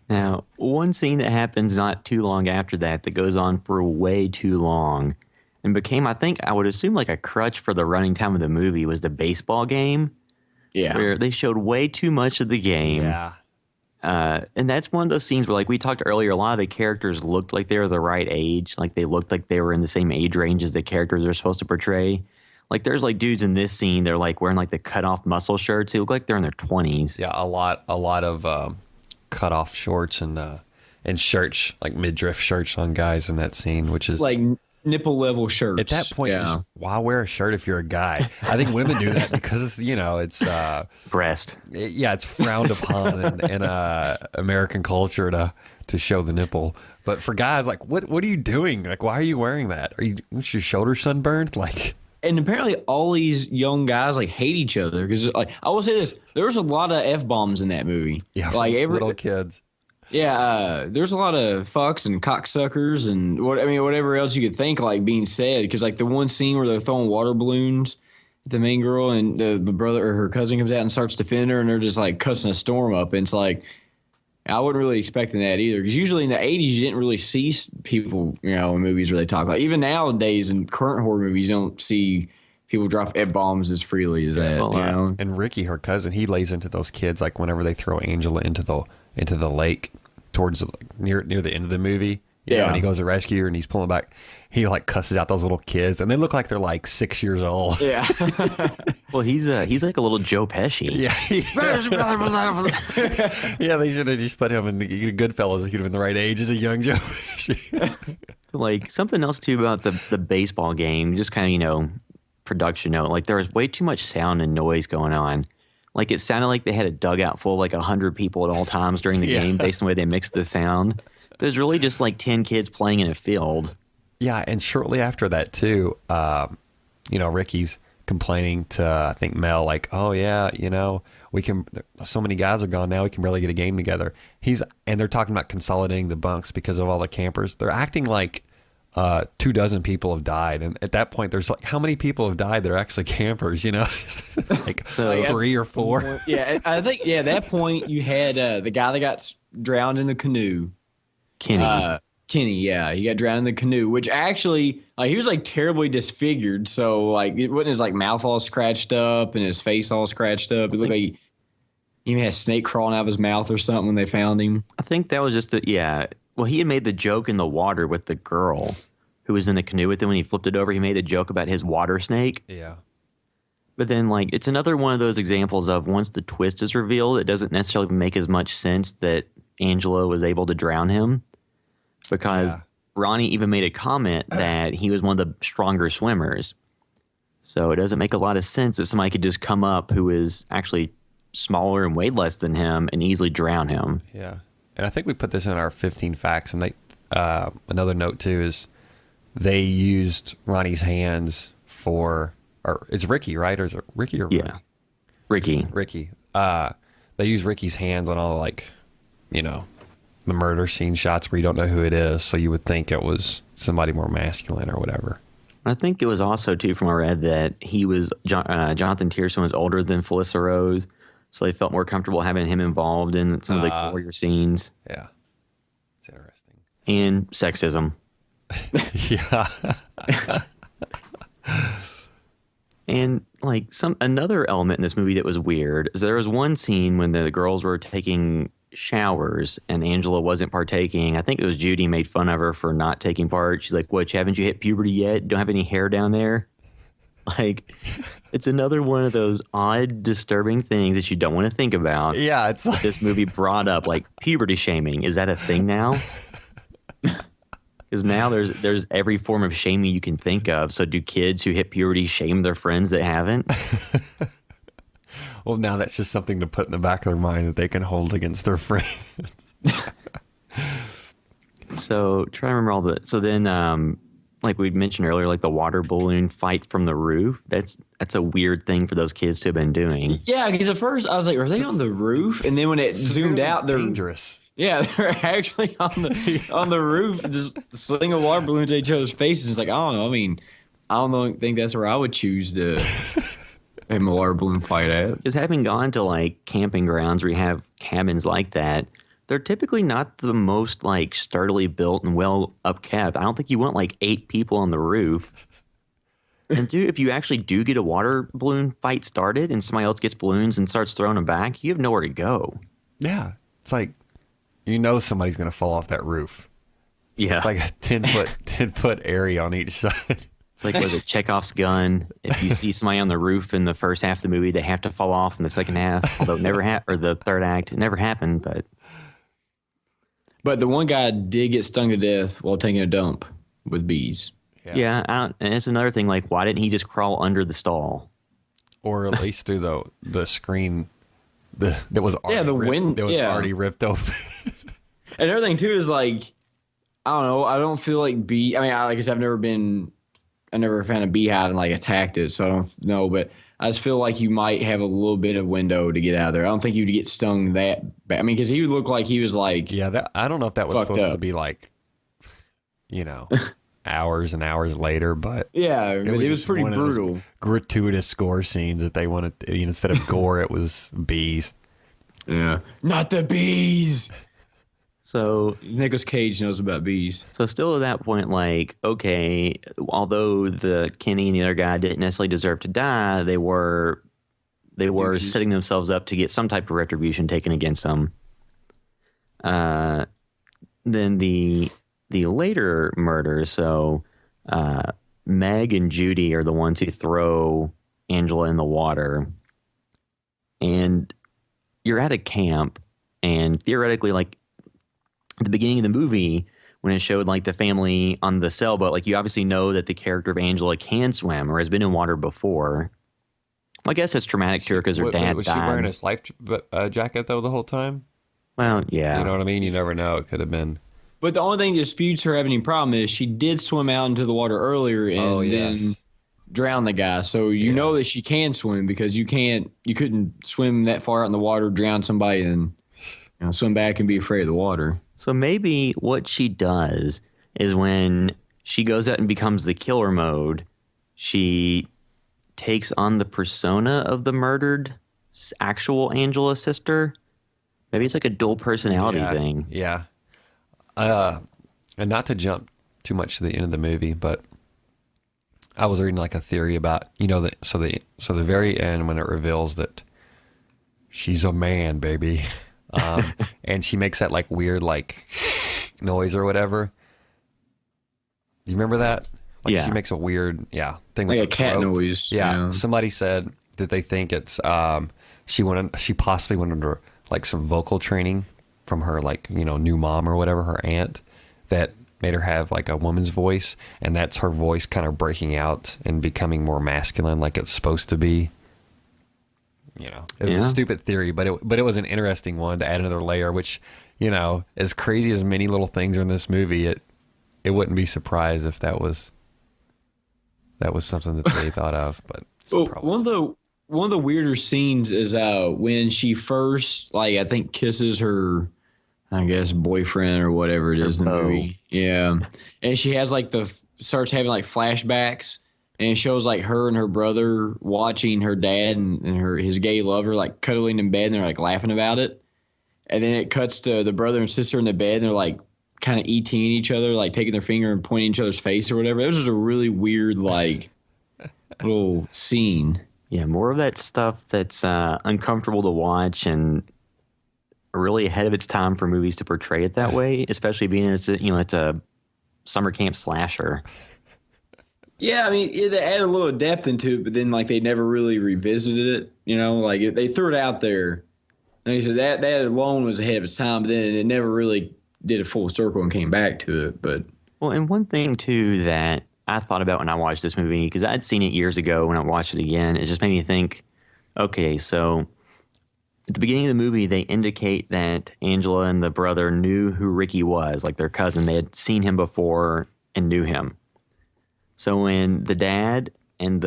Speaker 5: Now, one scene that happens not too long after that goes on for way too long and became, I think, I would assume like a crutch for the running time of the movie was the baseball game. Yeah. Where they showed way too much of the game.
Speaker 6: Yeah.
Speaker 5: And that's one of those scenes where, like we talked earlier, a lot of the characters looked like they were the right age. Like they looked like they were in the same age range as the characters are supposed to portray. Like there's like dudes in this scene, they're like wearing like the cut off muscle shirts. They look like they're in their 20s.
Speaker 6: Yeah, a lot of cut off shorts and shirts, like midriff shirts on guys in that scene, which is
Speaker 7: like nipple level shirts.
Speaker 6: At that point, just, why wear a shirt if you're a guy? I think women do that because it's
Speaker 5: breast.
Speaker 6: It's frowned upon in American culture to show the nipple. But for guys, like, what are you doing? Like, why are you wearing that? Is your shoulder sunburned? Like,
Speaker 7: and apparently all these young guys like hate each other because, like, I will say this: there was a lot of f-bombs in that movie.
Speaker 6: Yeah,
Speaker 7: like
Speaker 6: little kids.
Speaker 7: Yeah, there's a lot of fucks and cocksuckers and whatever else you could think like being said. Because like the one scene where they're throwing water balloons at the main girl and the brother or her cousin comes out and starts defending her and they're just like cussing a storm up. And it's like I wasn't really expecting that either. Because usually in the 80s you didn't really see people in movies where they talk like even nowadays in current horror movies you don't see people drop f-bombs as freely as that. Well,
Speaker 6: and Ricky, her cousin, he lays into those kids like whenever they throw Angela into the lake towards near the end of the movie. You know, and he goes to rescue her and he's pulling back. He like cusses out those little kids and they look like they're like 6 years old.
Speaker 7: Yeah.
Speaker 5: Well, he's like a little Joe Pesci.
Speaker 6: Yeah. Yeah, they should have just put him in the Goodfellas. He'd have been the right age as a young Joe Pesci.
Speaker 5: Like something else too about the baseball game, just kind of, production note, like there was way too much sound and noise going on. Like it sounded like they had a dugout full of like 100 people at all times during the game based on the way they mixed the sound. But it was really just like 10 kids playing in a field. Yeah,
Speaker 6: and shortly after that too, Ricky's complaining to I think Mel like, oh yeah, we can. So many guys are gone now. We can barely get a game together. And they're talking about consolidating the bunks because of all the campers. They're acting like 24 people have died, and at that point, there's like how many people have died that are actually campers? Like so, 3 or 4.
Speaker 7: Yeah, I think at that point you had the guy that got drowned in the canoe,
Speaker 5: Kenny.
Speaker 7: Kenny, yeah, he got drowned in the canoe, which actually like he was like terribly disfigured. So like it wasn't his like mouth all scratched up and his face all scratched up. It looked like he even had a snake crawling out of his mouth or something when they found him.
Speaker 5: I think that was just well, he had made the joke in the water with the girl who was in the canoe with him when he flipped it over. He made a joke about his water snake.
Speaker 6: Yeah.
Speaker 5: But then, like, it's another one of those examples of once the twist is revealed, it doesn't necessarily make as much sense that Angela was able to drown him because Ronnie even made a comment that he was one of the stronger swimmers. So it doesn't make a lot of sense that somebody could just come up who is actually smaller and weighed less than him and easily drown him.
Speaker 6: Yeah. And I think we put this in our 15 facts. And another note, too, is they used Ronnie's hands or it's Ricky, right? Or is it Ricky or
Speaker 5: yeah. Ricky?
Speaker 6: Ricky. They use Ricky's hands on all, the murder scene shots where you don't know who it is. So you would think it was somebody more masculine or whatever.
Speaker 5: I think it was also, too, from what I read, that he was Jonathan Tierson was older than Felissa Rose. So they felt more comfortable having him involved in some of the warrior scenes.
Speaker 6: Yeah. It's interesting.
Speaker 5: And sexism.
Speaker 6: Yeah.
Speaker 5: And like another element in this movie that was weird is there was one scene when the girls were taking showers and Angela wasn't partaking. I think it was Judy made fun of her for not taking part. She's like, "What? Haven't you hit puberty yet? Don't have any hair down there?" Like, it's another one of those odd, disturbing things that you don't want to think about.
Speaker 6: Yeah, it's like
Speaker 5: This movie brought up like puberty shaming. Is that a thing now? Because now there's every form of shaming you can think of. So do kids who hit puberty shame their friends that haven't?
Speaker 6: well, now that's just something to put in the back of their mind that they can hold against their friends.
Speaker 5: So try to remember all the. So then, like we mentioned earlier, like the water balloon fight from the roof. That's a weird thing for those kids to have been doing.
Speaker 7: Yeah, because at first I was like, are they on the roof? And then when it zoomed out, they're
Speaker 6: dangerous.
Speaker 7: Yeah, they're actually on the roof, just slinging a water balloon to each other's faces. It's like, I don't know. I mean, I don't think that's where I would choose to have my water balloon fight at.
Speaker 5: Because having gone to like camping grounds where you have cabins like that, they're typically not the most like sturdily built and well upkept. I don't think you want like 8 people on the roof. And if you actually do get a water balloon fight started and somebody else gets balloons and starts throwing them back, you have nowhere to go.
Speaker 6: Yeah, it's like somebody's going to fall off that roof.
Speaker 5: Yeah.
Speaker 6: It's like a 10-foot area on each side.
Speaker 5: It's like with a Chekhov's gun. If you see somebody on the roof in the first half of the movie, they have to fall off in the second half. Although it never or the third act, it never happened.
Speaker 7: But the one guy did get stung to death while taking a dump with bees.
Speaker 5: Yeah, and it's another thing. Like, why didn't he just crawl under the stall?
Speaker 6: Or at least through the screen that was already ripped open.
Speaker 7: And everything too is like, I don't know. I don't feel like bee. I mean, like I said, I never found a beehive and like attacked it, so I don't know. But I just feel like you might have a little bit of window to get out of there. I don't think you'd get stung that bad. I mean, because he would look like he was like,
Speaker 6: yeah. I don't know if that was supposed to be like, hours and hours later, but
Speaker 7: yeah, it was pretty brutal.
Speaker 6: Gratuitous gore scenes that they wanted. Instead of gore, it was bees.
Speaker 7: Yeah, not the bees.
Speaker 5: So
Speaker 7: Nicolas Cage knows about bees.
Speaker 5: So still at that point, like, okay, although the Kenny and the other guy didn't necessarily deserve to die, they were setting themselves up to get some type of retribution taken against them. Then the later murder, so Meg and Judy are the ones who throw Angela in the water. And you're at a camp, and theoretically, like, at the beginning of the movie, when it showed like the family on the sailboat, like you obviously know that the character of Angela can swim or has been in water before. Well, I guess it's traumatic to her because her dad
Speaker 6: was
Speaker 5: died.
Speaker 6: Was she wearing his life jacket though the whole time?
Speaker 5: Well, yeah.
Speaker 6: You know what I mean? You never know. It could have been.
Speaker 7: But the only thing that disputes her having any problem is she did swim out into the water earlier and then drown the guy. So you know that she can swim because you couldn't swim that far out in the water, drown somebody, and swim back and be afraid of the water.
Speaker 5: So maybe what she does is when she goes out and becomes the killer mode, she takes on the persona of the murdered actual Angela sister. Maybe it's like a dual personality thing.
Speaker 6: Yeah. And not to jump too much to the end of the movie, but I was reading like a theory about, the very end when it reveals that she's a man, baby. And she makes that like weird like noise or whatever. Do you remember that? Like she makes a weird thing
Speaker 7: like
Speaker 6: with
Speaker 7: a cat noise.
Speaker 6: Yeah. Somebody said that they think it's she possibly went under like some vocal training from her like new mom or whatever, her aunt, that made her have like a woman's voice, and that's her voice kind of breaking out and becoming more masculine like it's supposed to be. It was a stupid theory, but it was an interesting one to add another layer, which, as crazy as many little things are in this movie, it wouldn't be surprised if that was something that they thought of. But
Speaker 7: one of the weirder scenes is when she first, like, I think kisses her, I guess, boyfriend or whatever it is in the movie. Yeah. And she has like starts having like flashbacks. And it shows like her and her brother watching her dad and his gay lover like cuddling in bed, and they're like laughing about it. And then it cuts to the brother and sister in the bed, and they're like kind of ETing each other, like taking their finger and pointing each other's face or whatever. It was just a really weird, like, little scene.
Speaker 5: Yeah, more of that stuff that's uncomfortable to watch and really ahead of its time for movies to portray it that way, especially being it's a summer camp slasher.
Speaker 7: Yeah, I mean, they added a little depth into it, but then like they never really revisited it. Like they threw it out there. And he said that alone was ahead of its time, but then it never really did a full circle and came back to it. But
Speaker 5: and one thing too that I thought about when I watched this movie, because I'd seen it years ago, when I watched it again, it just made me think, okay, so at the beginning of the movie, they indicate that Angela and the brother knew who Ricky was, like their cousin. They had seen him before and knew him. So when the dad and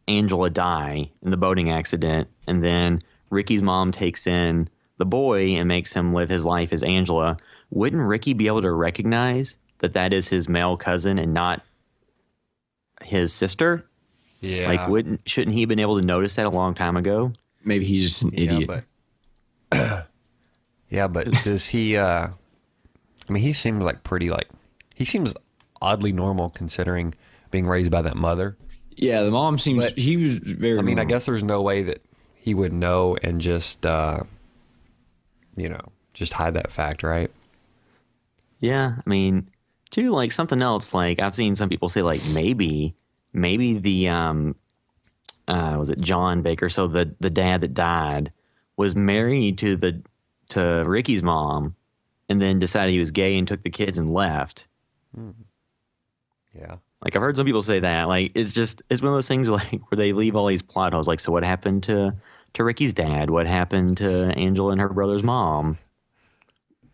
Speaker 5: Angela die in the boating accident, and then Ricky's mom takes in the boy and makes him live his life as Angela, wouldn't Ricky be able to recognize that is his male cousin and not his sister?
Speaker 6: Yeah.
Speaker 5: Like, shouldn't he have been able to notice that a long time ago?
Speaker 7: maybe he's just an idiot.
Speaker 6: But does he? I mean, he seems he seems oddly normal considering being raised by that mother.
Speaker 7: Yeah, the mom seems.
Speaker 6: But,
Speaker 7: he was very.
Speaker 6: I mean,
Speaker 7: normal.
Speaker 6: I guess there's no way that he would know and just just hide that fact, right?
Speaker 5: Yeah, I mean, too, like something else. Like I've seen some people say, like maybe the was it John Baker? So the dad that died was married to Ricky's mom, and then decided he was gay and took the kids and left.
Speaker 6: Yeah.
Speaker 5: Like I've heard some people say that. Like it's one of those things like where they leave all these plot holes. Like, so what happened to Ricky's dad? What happened to Angela and her brother's mom?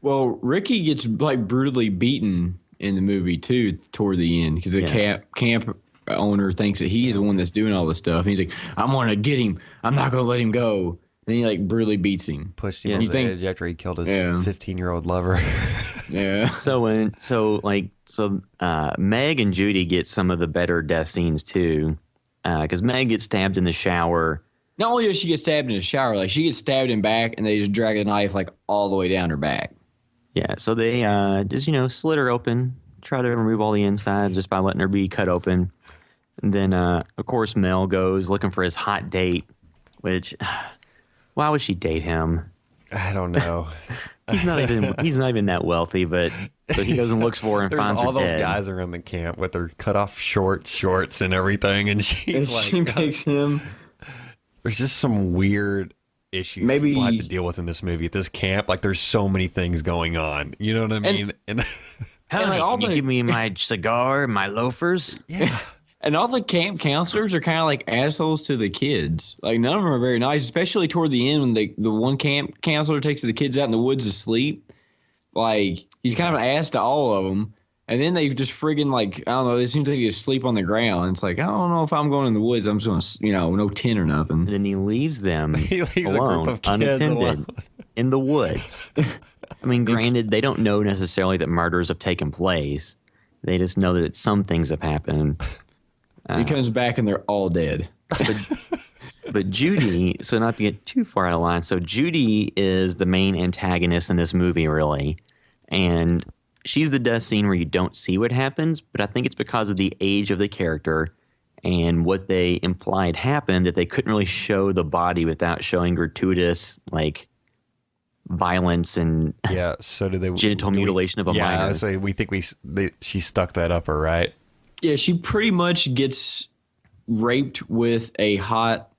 Speaker 7: Well, Ricky gets like brutally beaten in the movie too toward the end because the camp owner thinks that he's the one that's doing all this stuff. And he's like, "I'm gonna get him. I'm not gonna let him go." And he like brutally beats him.
Speaker 6: Pushed him over the edge after he killed his 15-year-old lover.
Speaker 7: Yeah.
Speaker 5: So Meg and Judy get some of the better death scenes too, because Meg gets stabbed in the shower.
Speaker 7: Not only does she get stabbed in the shower, like she gets stabbed in back, and they just drag a knife like all the way down her back.
Speaker 5: Yeah, so they just slit her open, try to remove all the insides just by letting her be cut open, and then of course Mel goes looking for his hot date, which why would she date him?
Speaker 6: I don't know.
Speaker 5: He's not even that wealthy, but he goes and looks for her and finds her
Speaker 6: all those
Speaker 5: dead.
Speaker 6: guys around the camp with their cut off shorts and everything, and
Speaker 7: She makes him.
Speaker 6: There's just some weird issues
Speaker 7: Maybe
Speaker 6: people have to deal with in this movie at this camp. Like there's so many things going on. You know what I mean? And
Speaker 5: Honey, can you give me my cigar and my loafers?
Speaker 6: yeah.
Speaker 7: And all the camp counselors are kind of like assholes to the kids. Like none of them are very nice, especially toward the end when the one camp counselor takes the kids out in the woods to sleep. Like he's kind of an ass to all of them. And then they just friggin' like, I don't know, it seems like they just sleep on the ground. It's like, I don't know if I'm going in the woods. I'm just going to, no tent or nothing.
Speaker 5: And then he leaves them
Speaker 6: He leaves
Speaker 5: alone,
Speaker 6: a group of kids
Speaker 5: unattended,
Speaker 6: alone.
Speaker 5: in the woods. I mean, granted, they don't know necessarily that murders have taken place. They just know that some things have happened.
Speaker 7: He comes back and they're all dead.
Speaker 5: But Judy, so not to get too far out of line, so Judy is the main antagonist in this movie, really. And she's the death scene where you don't see what happens, but I think it's because of the age of the character and what they implied happened, that they couldn't really show the body without showing gratuitous, like, violence and
Speaker 6: So do they
Speaker 5: genital mutilation of a minor.
Speaker 6: Yeah, so we think she stuck that up her, right?
Speaker 7: Yeah, she pretty much gets raped with a hot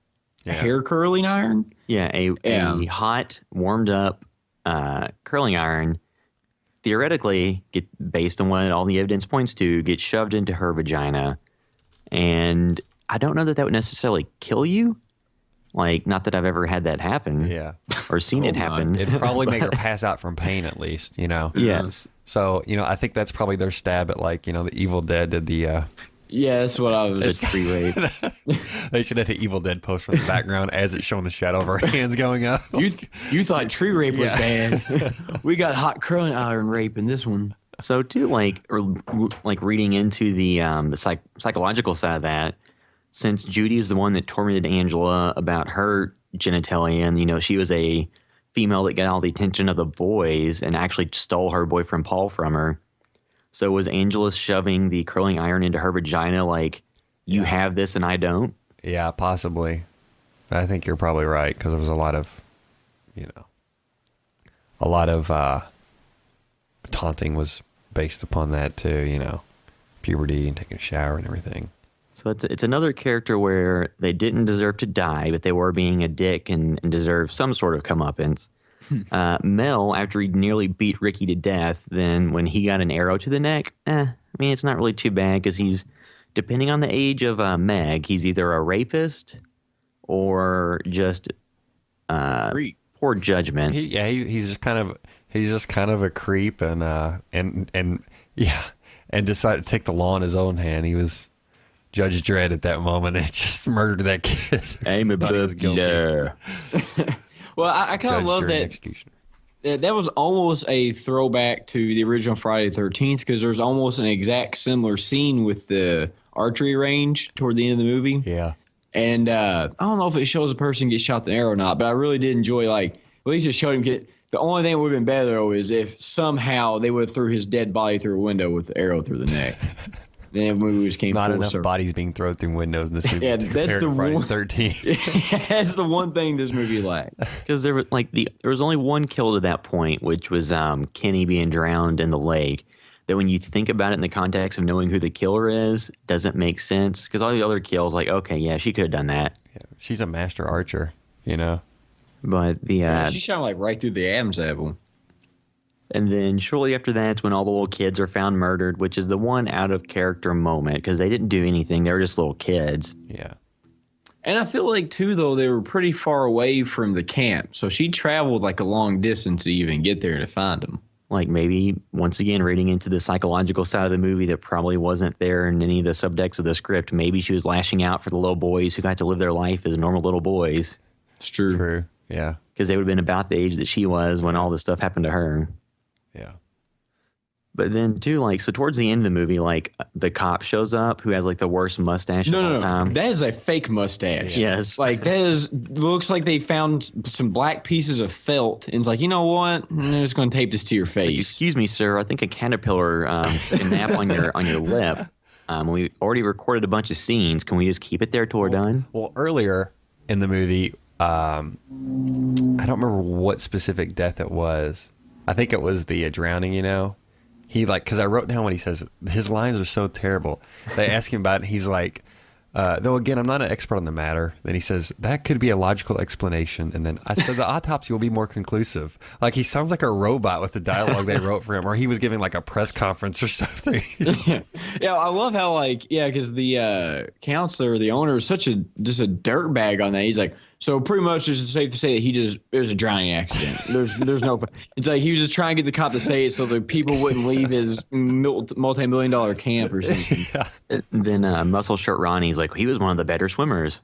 Speaker 7: hair curling iron.
Speaker 5: Yeah, a hot, warmed up curling iron, theoretically, based on what all the evidence points to, gets shoved into her vagina. And I don't know that would necessarily kill you. Like, not that I've ever had that happen.
Speaker 6: Yeah.
Speaker 5: Or seen it happen.
Speaker 6: It'd probably make her pass out from pain at least,
Speaker 5: Yes.
Speaker 6: So, I think that's probably their stab at the Evil Dead did the...
Speaker 7: Yeah, that's what I was.
Speaker 5: It's tree rape.
Speaker 6: They should have the Evil Dead poster in the background as it's showing the shadow of her hands going up.
Speaker 7: You thought tree rape was bad. We got hot curling iron rape in this one.
Speaker 5: So, too, like reading into the psychological side of that, since Judy is the one that tormented Angela about her genitalia, and, she was a female that got all the attention of the boys and actually stole her boyfriend Paul from her. So was Angela shoving the curling iron into her vagina like, you have this and I don't?
Speaker 6: Yeah, possibly. I think you're probably right, because there was a lot of, taunting was based upon that too, puberty and taking a shower and everything.
Speaker 5: So it's another character where they didn't deserve to die, but they were being a dick and deserve some sort of comeuppance. Mel, after he nearly beat Ricky to death, then when he got an arrow to the neck, it's not really too bad, because he's, depending on the age of Meg, he's either a rapist or just poor judgment.
Speaker 6: He's just kind of a creep and decided to take the law in his own hand. He was Judge Dredd at that moment and just murdered that kid.
Speaker 5: I'm above guilty.
Speaker 7: Well, I kind of love that. That was almost a throwback to the original Friday the 13th, because there's almost an exact similar scene with the archery range toward the end of the movie.
Speaker 6: Yeah.
Speaker 7: And I don't know if it shows a person get shot with an arrow or not, but I really did enjoy, like, at least it showed him get. The only thing that would have been better, though, is if somehow they would have threw his dead body through a window with the arrow through the neck. Then the movie just came
Speaker 6: not
Speaker 7: full
Speaker 6: enough
Speaker 7: circle.
Speaker 6: Bodies being thrown through windows in this movie.
Speaker 7: Yeah, that's the
Speaker 6: Friday
Speaker 7: one.
Speaker 6: 13th.
Speaker 7: That's the one thing this movie lacked.
Speaker 5: Because there was only one kill to that point, which was Kenny being drowned in the lake. That when you think about it in the context of knowing who the killer is, doesn't make sense. Because all the other kills, like, okay, yeah, she could have done that.
Speaker 6: Yeah, she's a master archer,
Speaker 5: But the
Speaker 7: She shot like right through the Adam's apple.
Speaker 5: and then shortly after that's when all the little kids are found murdered, which is the one out of character moment, because they didn't do anything. They were just little kids.
Speaker 6: Yeah.
Speaker 7: And I feel like, too, though, they were pretty far away from the camp. So she traveled like a long distance to even get there to find them.
Speaker 5: Like maybe, once again, reading into the psychological side of the movie that probably wasn't there in any of the subtext of the script. Maybe she was lashing out for the little boys who got to live their life as normal little boys.
Speaker 7: It's true.
Speaker 6: True. Yeah.
Speaker 5: Because they would have been about the age that she was when all this stuff happened to her.
Speaker 6: Yeah.
Speaker 5: But then, too, like, so towards the end of the movie, like, the cop shows up who has, like, the worst mustache of all time.
Speaker 7: That is a fake mustache.
Speaker 5: Yes.
Speaker 7: Like, looks like they found some black pieces of felt and it's like, you know what? I'm just going to tape this to your face.
Speaker 5: Excuse me, sir. I think a caterpillar can nap on your lip. We already recorded a bunch of scenes. Can we just keep it there till we're done?
Speaker 6: Well, earlier in the movie, I don't remember what specific death it was. I think it was the drowning, He because I wrote down what he says. His lines are so terrible. They ask him about it. And he's like, though again, I'm not an expert on the matter. Then he says, that could be a logical explanation. And then I said, the autopsy will be more conclusive. Like he sounds like a robot with the dialogue they wrote for him, or he was giving like a press conference or something.
Speaker 7: Yeah, I love how because the counselor, the owner, is just a dirtbag on that. He's like, so pretty much it's safe to say that it was a drowning accident. There's no, it's like he was just trying to get the cop to say it so the people wouldn't leave his multi-million-dollar camp or something.
Speaker 5: Yeah. And then Muscle Shirt Ronnie's like, he was one of the better swimmers.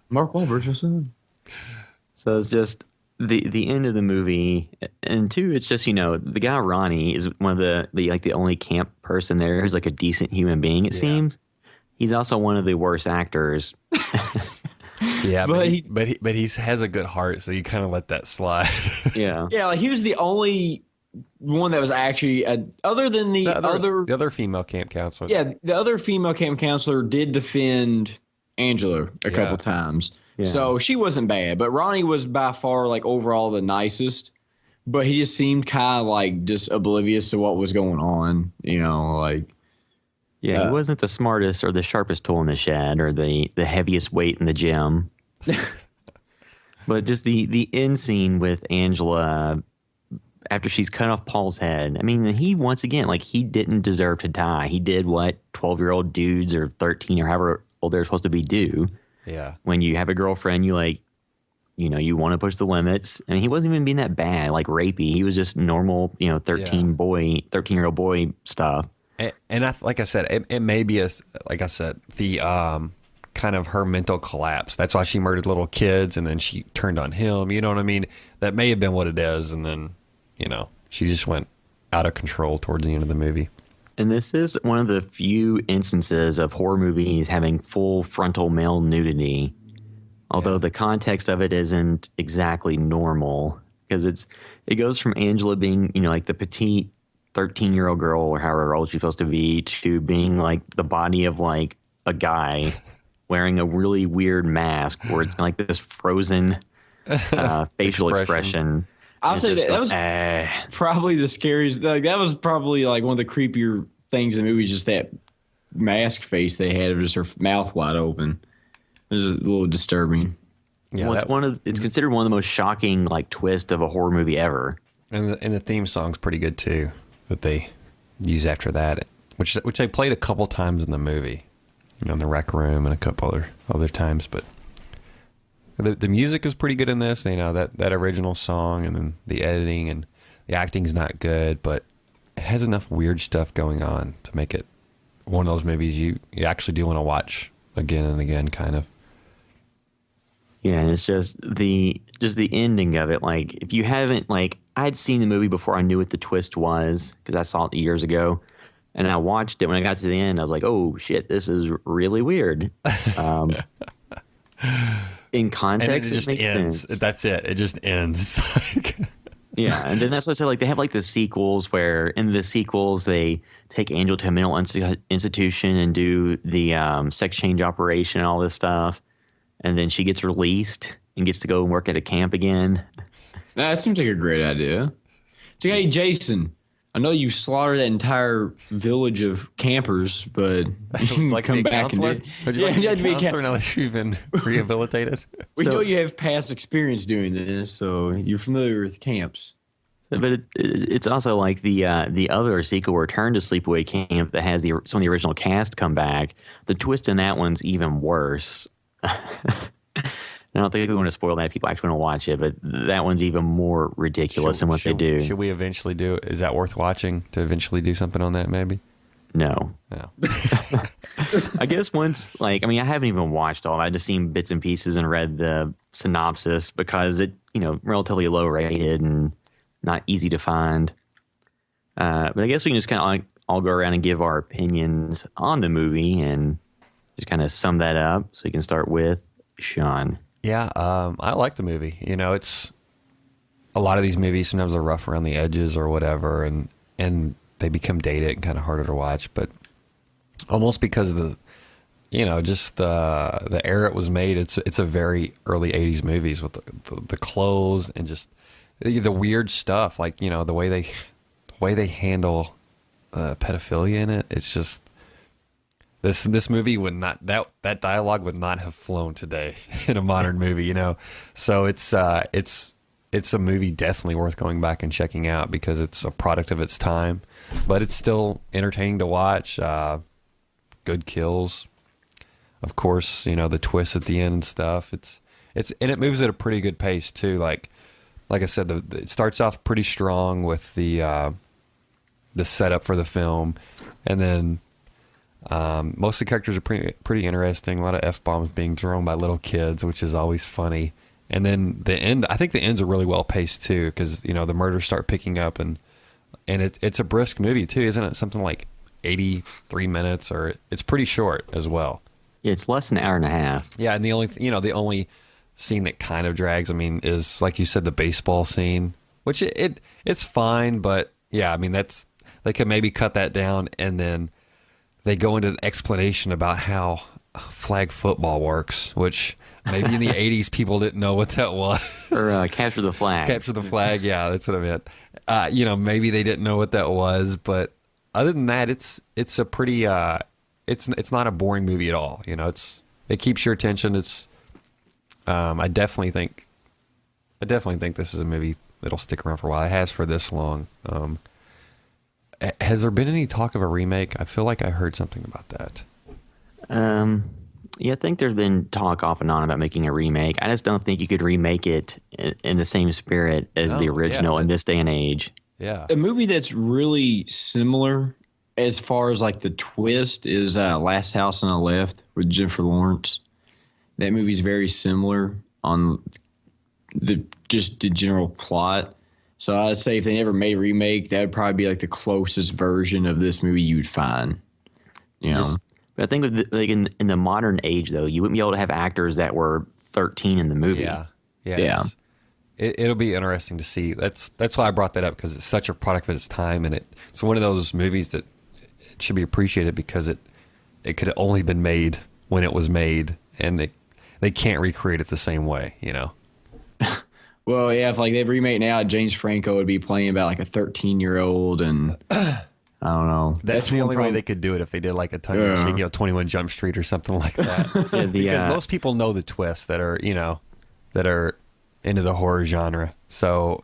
Speaker 7: Mark Wahlberg's my son.
Speaker 5: So it's just the end of the movie, and two, it's just the guy Ronnie is one of the only camp person there who's like a decent human being. It seems he's also one of the worst actors.
Speaker 6: Yeah, but he has a good heart, so you kind of let that slide.
Speaker 5: Yeah,
Speaker 7: like he was the only one that was actually other than the
Speaker 6: other female camp counselor.
Speaker 7: Yeah, the other female camp counselor did defend Angela a couple times, so she wasn't bad. But Ronnie was by far like overall the nicest. But he just seemed kind of like just oblivious to what was going on,
Speaker 5: he wasn't the smartest or the sharpest tool in the shed or the heaviest weight in the gym. But just the end scene with Angela after she's cut off Paul's head. I mean, he once again, he didn't deserve to die. He did what 12-year-old dudes or 13 or however old they're supposed to be do. Yeah. When you have a girlfriend, you you want to push the limits. And he wasn't even being that bad, like rapey. He was just normal, 13-year-old boy stuff.
Speaker 6: And like I said, it may be the kind of her mental collapse. That's why she murdered little kids, and then she turned on him. You know what I mean? That may have been what it is, and then she just went out of control towards the end of the movie.
Speaker 5: And this is one of the few instances of horror movies having full frontal male nudity. Although the context of it isn't exactly normal because it goes from Angela being, like the petite 13-year-old girl or however old she's supposed to be to being like the body of like a guy wearing a really weird mask where it's like this frozen facial expression.
Speaker 7: I'll say that was probably the scariest. Like, that was probably like one of the creepier things in the movie, just that mask face they had of just her mouth wide open. It was a little disturbing.
Speaker 5: Yeah, it's considered one of the most shocking like twist of a horror movie ever.
Speaker 6: And the theme song's pretty good too, that they use after that, which they played a couple times in the movie, in the rec room and a couple other times. But the music is pretty good in this. That original song, and then the editing and the acting's not good, but it has enough weird stuff going on to make it one of those movies you actually do want to watch again and again, kind of.
Speaker 5: Yeah, and it's just the ending of it. Like, if you haven't, like, I'd seen the movie before I knew what the twist was because I saw it years ago, and I watched it. When I got to the end, I was like, "Oh shit, this is really weird." In context, it makes
Speaker 6: ends.
Speaker 5: sense.
Speaker 6: That's it. It just ends. It's like
Speaker 5: yeah, and then that's what I said. Like, they have like the sequels where in the sequels they take Angel to a mental institution and do the sex change operation and all this stuff. And then she gets released and gets to go and work at a camp again.
Speaker 7: That seems like a great idea. So, hey, Jason, I know you slaughtered that entire village of campers, but you can
Speaker 6: like
Speaker 7: come back and do it.
Speaker 6: Would you like to be a counselor now that you've been rehabilitated?
Speaker 7: We know you have past experience doing this, so you're familiar with camps.
Speaker 5: But it's also like the other sequel, Return to Sleepaway Camp, that has some of the original cast come back. The twist in that one's even worse. I don't think we want to spoil that if people actually want to watch it, but that one's even more ridiculous than what they do.
Speaker 6: Should we eventually do it? Is that worth watching to eventually do something on that, maybe?
Speaker 5: No. I guess once, I haven't even watched all of it. I just seen bits and pieces and read the synopsis because it, relatively low rated and not easy to find. But I guess we can just kind of all go around and give our opinions on the movie and just kind of sum that up. So you can start with Sean.
Speaker 6: Yeah, I like the movie. It's a lot of these movies sometimes they're rough around the edges or whatever, and they become dated and kind of harder to watch. But almost because of the era it was made, it's a very early '80s movies with the clothes and just the weird stuff, like the way they handle pedophilia in it. It's just. This movie would not that dialogue would not have flown today in a modern movie, So it's a movie definitely worth going back and checking out because it's a product of its time, but it's still entertaining to watch. Good kills, of course. The twist at the end and stuff. It's and it moves at a pretty good pace too. Like I said, it starts off pretty strong with the setup for the film, and then. Most of the characters are pretty interesting. A lot of F-bombs being thrown by little kids, which is always funny. And then the end, I think the end's are really well paced too, because the murders start picking up, and it's a brisk movie too, isn't it? Something like 83 minutes, or it's pretty short as well.
Speaker 5: Yeah, it's less than an hour and a half.
Speaker 6: Yeah, and the only scene that kind of drags, is like you said, the baseball scene, which it's fine, but yeah, they could maybe cut that down, and then. They go into an explanation about how flag football works, which maybe in the 80s people didn't know what that was.
Speaker 5: Or capture the flag.
Speaker 6: Capture the flag, yeah, that's what I meant. Maybe they didn't know what that was, but other than that, it's a pretty it's not a boring movie at all. It keeps your attention. I definitely think this is a movie that'll stick around for a while. It has for this long. Has there been any talk of a remake? I feel like I heard something about that.
Speaker 5: Yeah, I think there's been talk off and on about making a remake. I just don't think you could remake it in the same spirit as the original in this day and age.
Speaker 6: Yeah.
Speaker 7: A movie that's really similar as far as like the twist is Last House on the Left with Jennifer Lawrence. That movie's very similar on the general plot. So I'd say if they never made a remake, that would probably be like the closest version of this movie you'd find.
Speaker 5: But I think in the modern age, though, you wouldn't be able to have actors that were 13 in the movie.
Speaker 6: Yeah.
Speaker 7: Yeah.
Speaker 6: It'll be interesting to see. That's why I brought that up, because it's such a product of its time, and it's one of those movies that it should be appreciated because it could have only been made when it was made, and they can't recreate it the same way, you know.
Speaker 7: Well, yeah, if like they remake now, James Franco would be playing about like a 13-year-old, and I don't know.
Speaker 6: That's the only way they could do it, if they did like a tongue-in-cheek, 21 Jump Street or something like that. Because most people know the twists that are into the horror genre, so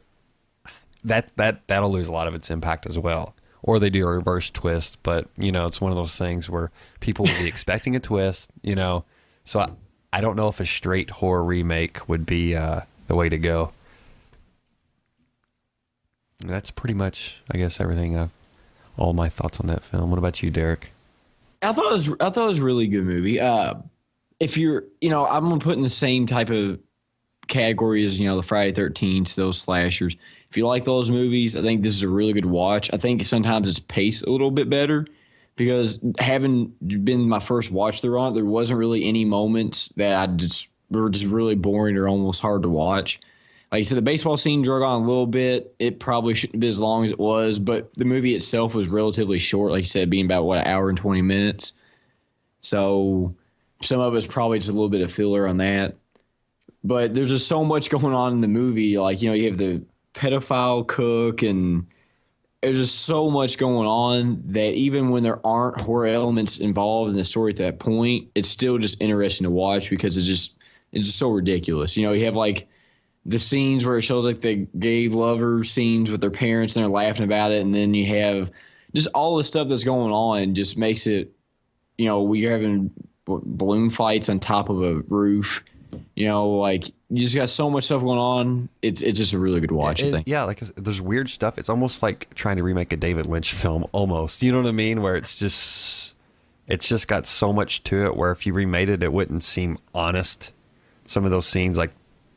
Speaker 6: that'll lose a lot of its impact as well. Or they do a reverse twist, but it's one of those things where people will be expecting a twist, So I don't know if a straight horror remake would be the way to go. That's pretty much, I guess, everything. All my thoughts on that film. What about you, Derek?
Speaker 7: I thought it was a really good movie. If you're, I'm gonna put in the same type of category as the Friday 13th, those slashers. If you like those movies, I think this is a really good watch. I think sometimes it's paced a little bit better because having been my first watch through on it, there wasn't really any moments that were just really boring or almost hard to watch. Like you said, the baseball scene drug on a little bit. It probably shouldn't be as long as it was, but the movie itself was relatively short, like you said, being about, an hour and 20 minutes. So some of it's probably just a little bit of filler on that. But there's just so much going on in the movie. Like, you have the pedophile cook, and there's just so much going on that even when there aren't horror elements involved in the story at that point, it's still just interesting to watch because it's just so ridiculous. You have like the scenes where it shows like the gay lover scenes with their parents and they're laughing about it. And then you have just all the stuff that's going on just makes it, we're having balloon fights on top of a roof. Like you just got so much stuff going on. It's just a really good watch, I think.
Speaker 6: Yeah, like there's weird stuff. It's almost like trying to remake a David Lynch film, almost. You know what I mean? Where it's just got so much to it. Where if you remade it, it wouldn't seem honest. Some of those scenes, like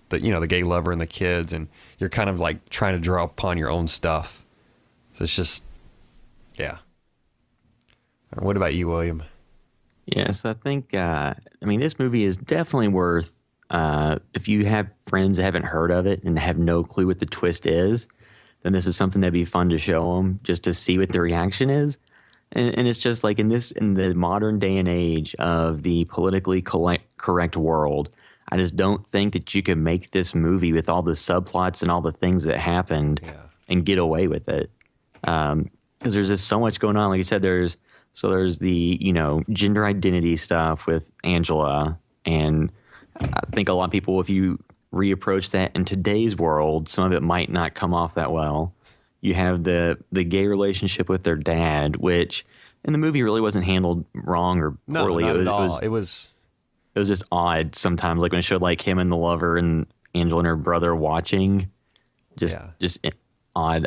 Speaker 6: the gay lover and the kids, and you're kind of like trying to draw upon your own stuff. So it's just, yeah. What about you, William?
Speaker 5: Yes, I think. This movie is definitely worth. If you have friends that haven't heard of it and have no clue what the twist is, then this is something that'd be fun to show them just to see what the reaction is. And it's just like in the modern day and age of the politically correct world, I just don't think that you can make this movie with all the subplots and all the things that happened and get away with it. Because there's just so much going on. Like you said, there's the, gender identity stuff with Angela. And I think a lot of people, if you reapproach that in today's world, some of it might not come off that well. You have the gay relationship with their dad, which in the movie really wasn't handled wrong or poorly.
Speaker 6: No, not at all. It was just odd sometimes, like when it showed like him and the lover and Angela and her brother watching. Just odd.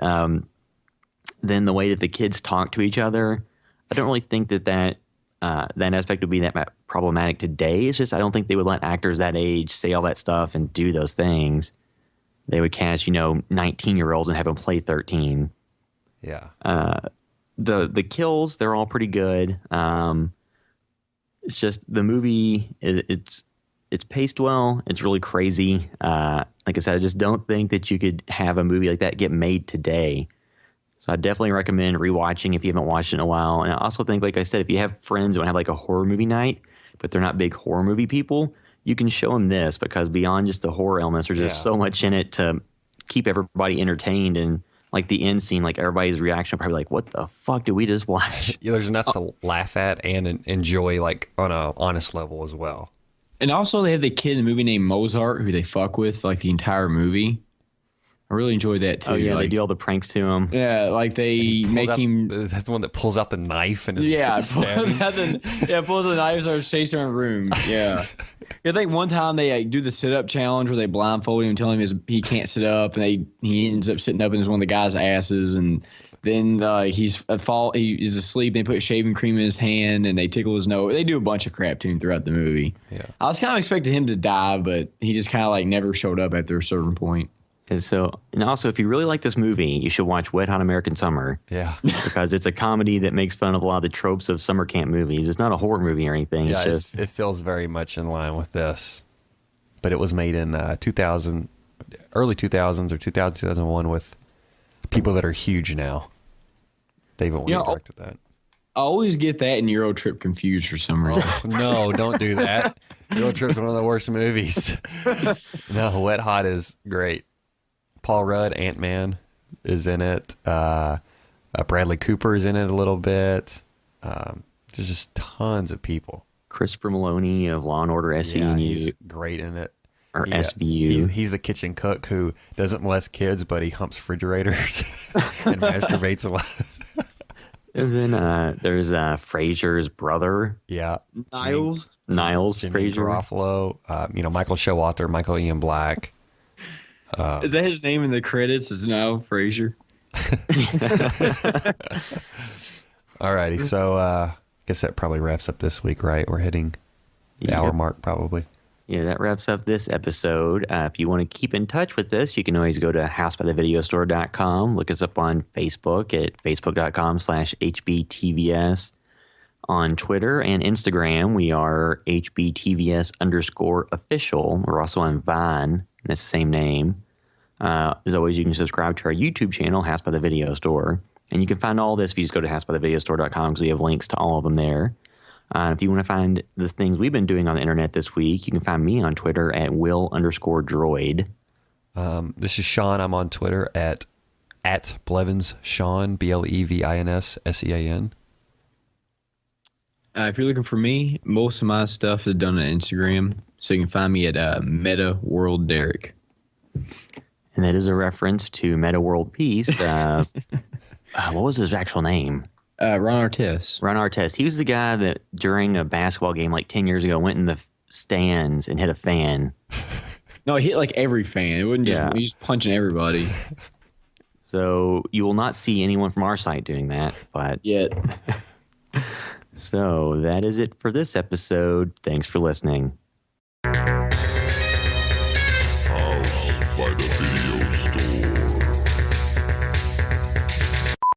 Speaker 6: Then the way that the kids talk to each other, I don't really think that aspect would be that problematic today. It's just I don't think they would let actors that age say all that stuff and do those things. They would cast, 19-year-olds and have them play 13. Yeah.
Speaker 5: The kills, they're all pretty good. It's just the movie it's paced well. It's really crazy. Like I said, I just don't think that you could have a movie like that get made today. So I definitely recommend rewatching if you haven't watched it in a while. And I also think, like I said, if you have friends who want to have like a horror movie night, but they're not big horror movie people, you can show them this because beyond just the horror elements, there's just so much in it to keep everybody entertained. And like the end scene, like everybody's reaction will probably like, what the fuck did we just watch?
Speaker 6: There's enough to laugh at and enjoy like on a honest level as well.
Speaker 7: And also they have the kid in the movie named Mozart who they fuck with like the entire movie. I really enjoyed that too.
Speaker 5: Oh yeah, they do all the pranks to him.
Speaker 7: Yeah, like they make him.
Speaker 6: Is that the one that pulls out the knife and
Speaker 7: pulls out the knife and starts chasing around the room. Yeah, I think one time they do the sit up challenge where they blindfold him and tell him he can't sit up, and he ends up sitting up in one of the guy's asses, and then he's asleep. And they put shaving cream in his hand and they tickle his nose. They do a bunch of crap to him throughout the movie. Yeah, I was kind of expecting him to die, but he just kind of like never showed up after a certain point.
Speaker 5: And also, if you really like this movie, you should watch Wet Hot American Summer.
Speaker 6: Yeah.
Speaker 5: Because it's a comedy that makes fun of a lot of the tropes of summer camp movies. It's not a horror movie or anything.
Speaker 6: Yeah,
Speaker 5: it's just
Speaker 6: it feels very much in line with this. but it was made in 2000, early 2000s or 2001 with people that are huge now. David Warner directed that.
Speaker 7: I always get that and Euro Trip confused for some reason.
Speaker 6: No, don't do that. Euro Trip's one of the worst movies. No, Wet Hot is great. Paul Rudd, Ant-Man, is in it. Bradley Cooper is in it a little bit. There's just tons of people.
Speaker 5: Christopher Maloney of Law and Order SVU.
Speaker 6: He's great in it.
Speaker 5: Or SVU.
Speaker 6: He's the kitchen cook who doesn't molest kids, but he humps refrigerators and masturbates a lot.
Speaker 5: And then there's Frasier's brother.
Speaker 6: Yeah.
Speaker 7: Niles
Speaker 6: Jimmy
Speaker 5: Frasier.
Speaker 6: Garofalo. Michael Showalter, Michael Ian Black.
Speaker 7: Is that his name in the credits? Is Niall Frasier?
Speaker 6: Alrighty, so I guess that probably wraps up this week, right? We're hitting the hour mark probably.
Speaker 5: Yeah, that wraps up this episode. If you want to keep in touch with us, you can always go to housebythevideostore.com. Look us up on Facebook at facebook.com/HBTVS. On Twitter and Instagram, we are HBTVS_official. We're also on Vine. That's the same name. As always, you can subscribe to our YouTube channel, House by the Video Store. And you can find all this if you just go to housebythevideostore.com because we have links to all of them there. If you want to find the things we've been doing on the internet this week, you can find me on Twitter at Will_Droid.
Speaker 6: This is Sean. I'm on Twitter at Blevins Sean, BLEVINSSEAN.
Speaker 7: If you're looking for me, most of my stuff is done on Instagram. So you can find me at Meta World Derek.
Speaker 5: And that is a reference to Meta World Peace. What was his actual name?
Speaker 7: Ron Artest.
Speaker 5: Ron Artest. He was the guy that during a basketball game like 10 years ago went in the stands and hit a fan.
Speaker 7: No, he hit like every fan. It wasn't just he was just punching everybody.
Speaker 5: So you will not see anyone from our site doing that, but
Speaker 7: Yet.
Speaker 5: So that is it for this episode. Thanks for listening.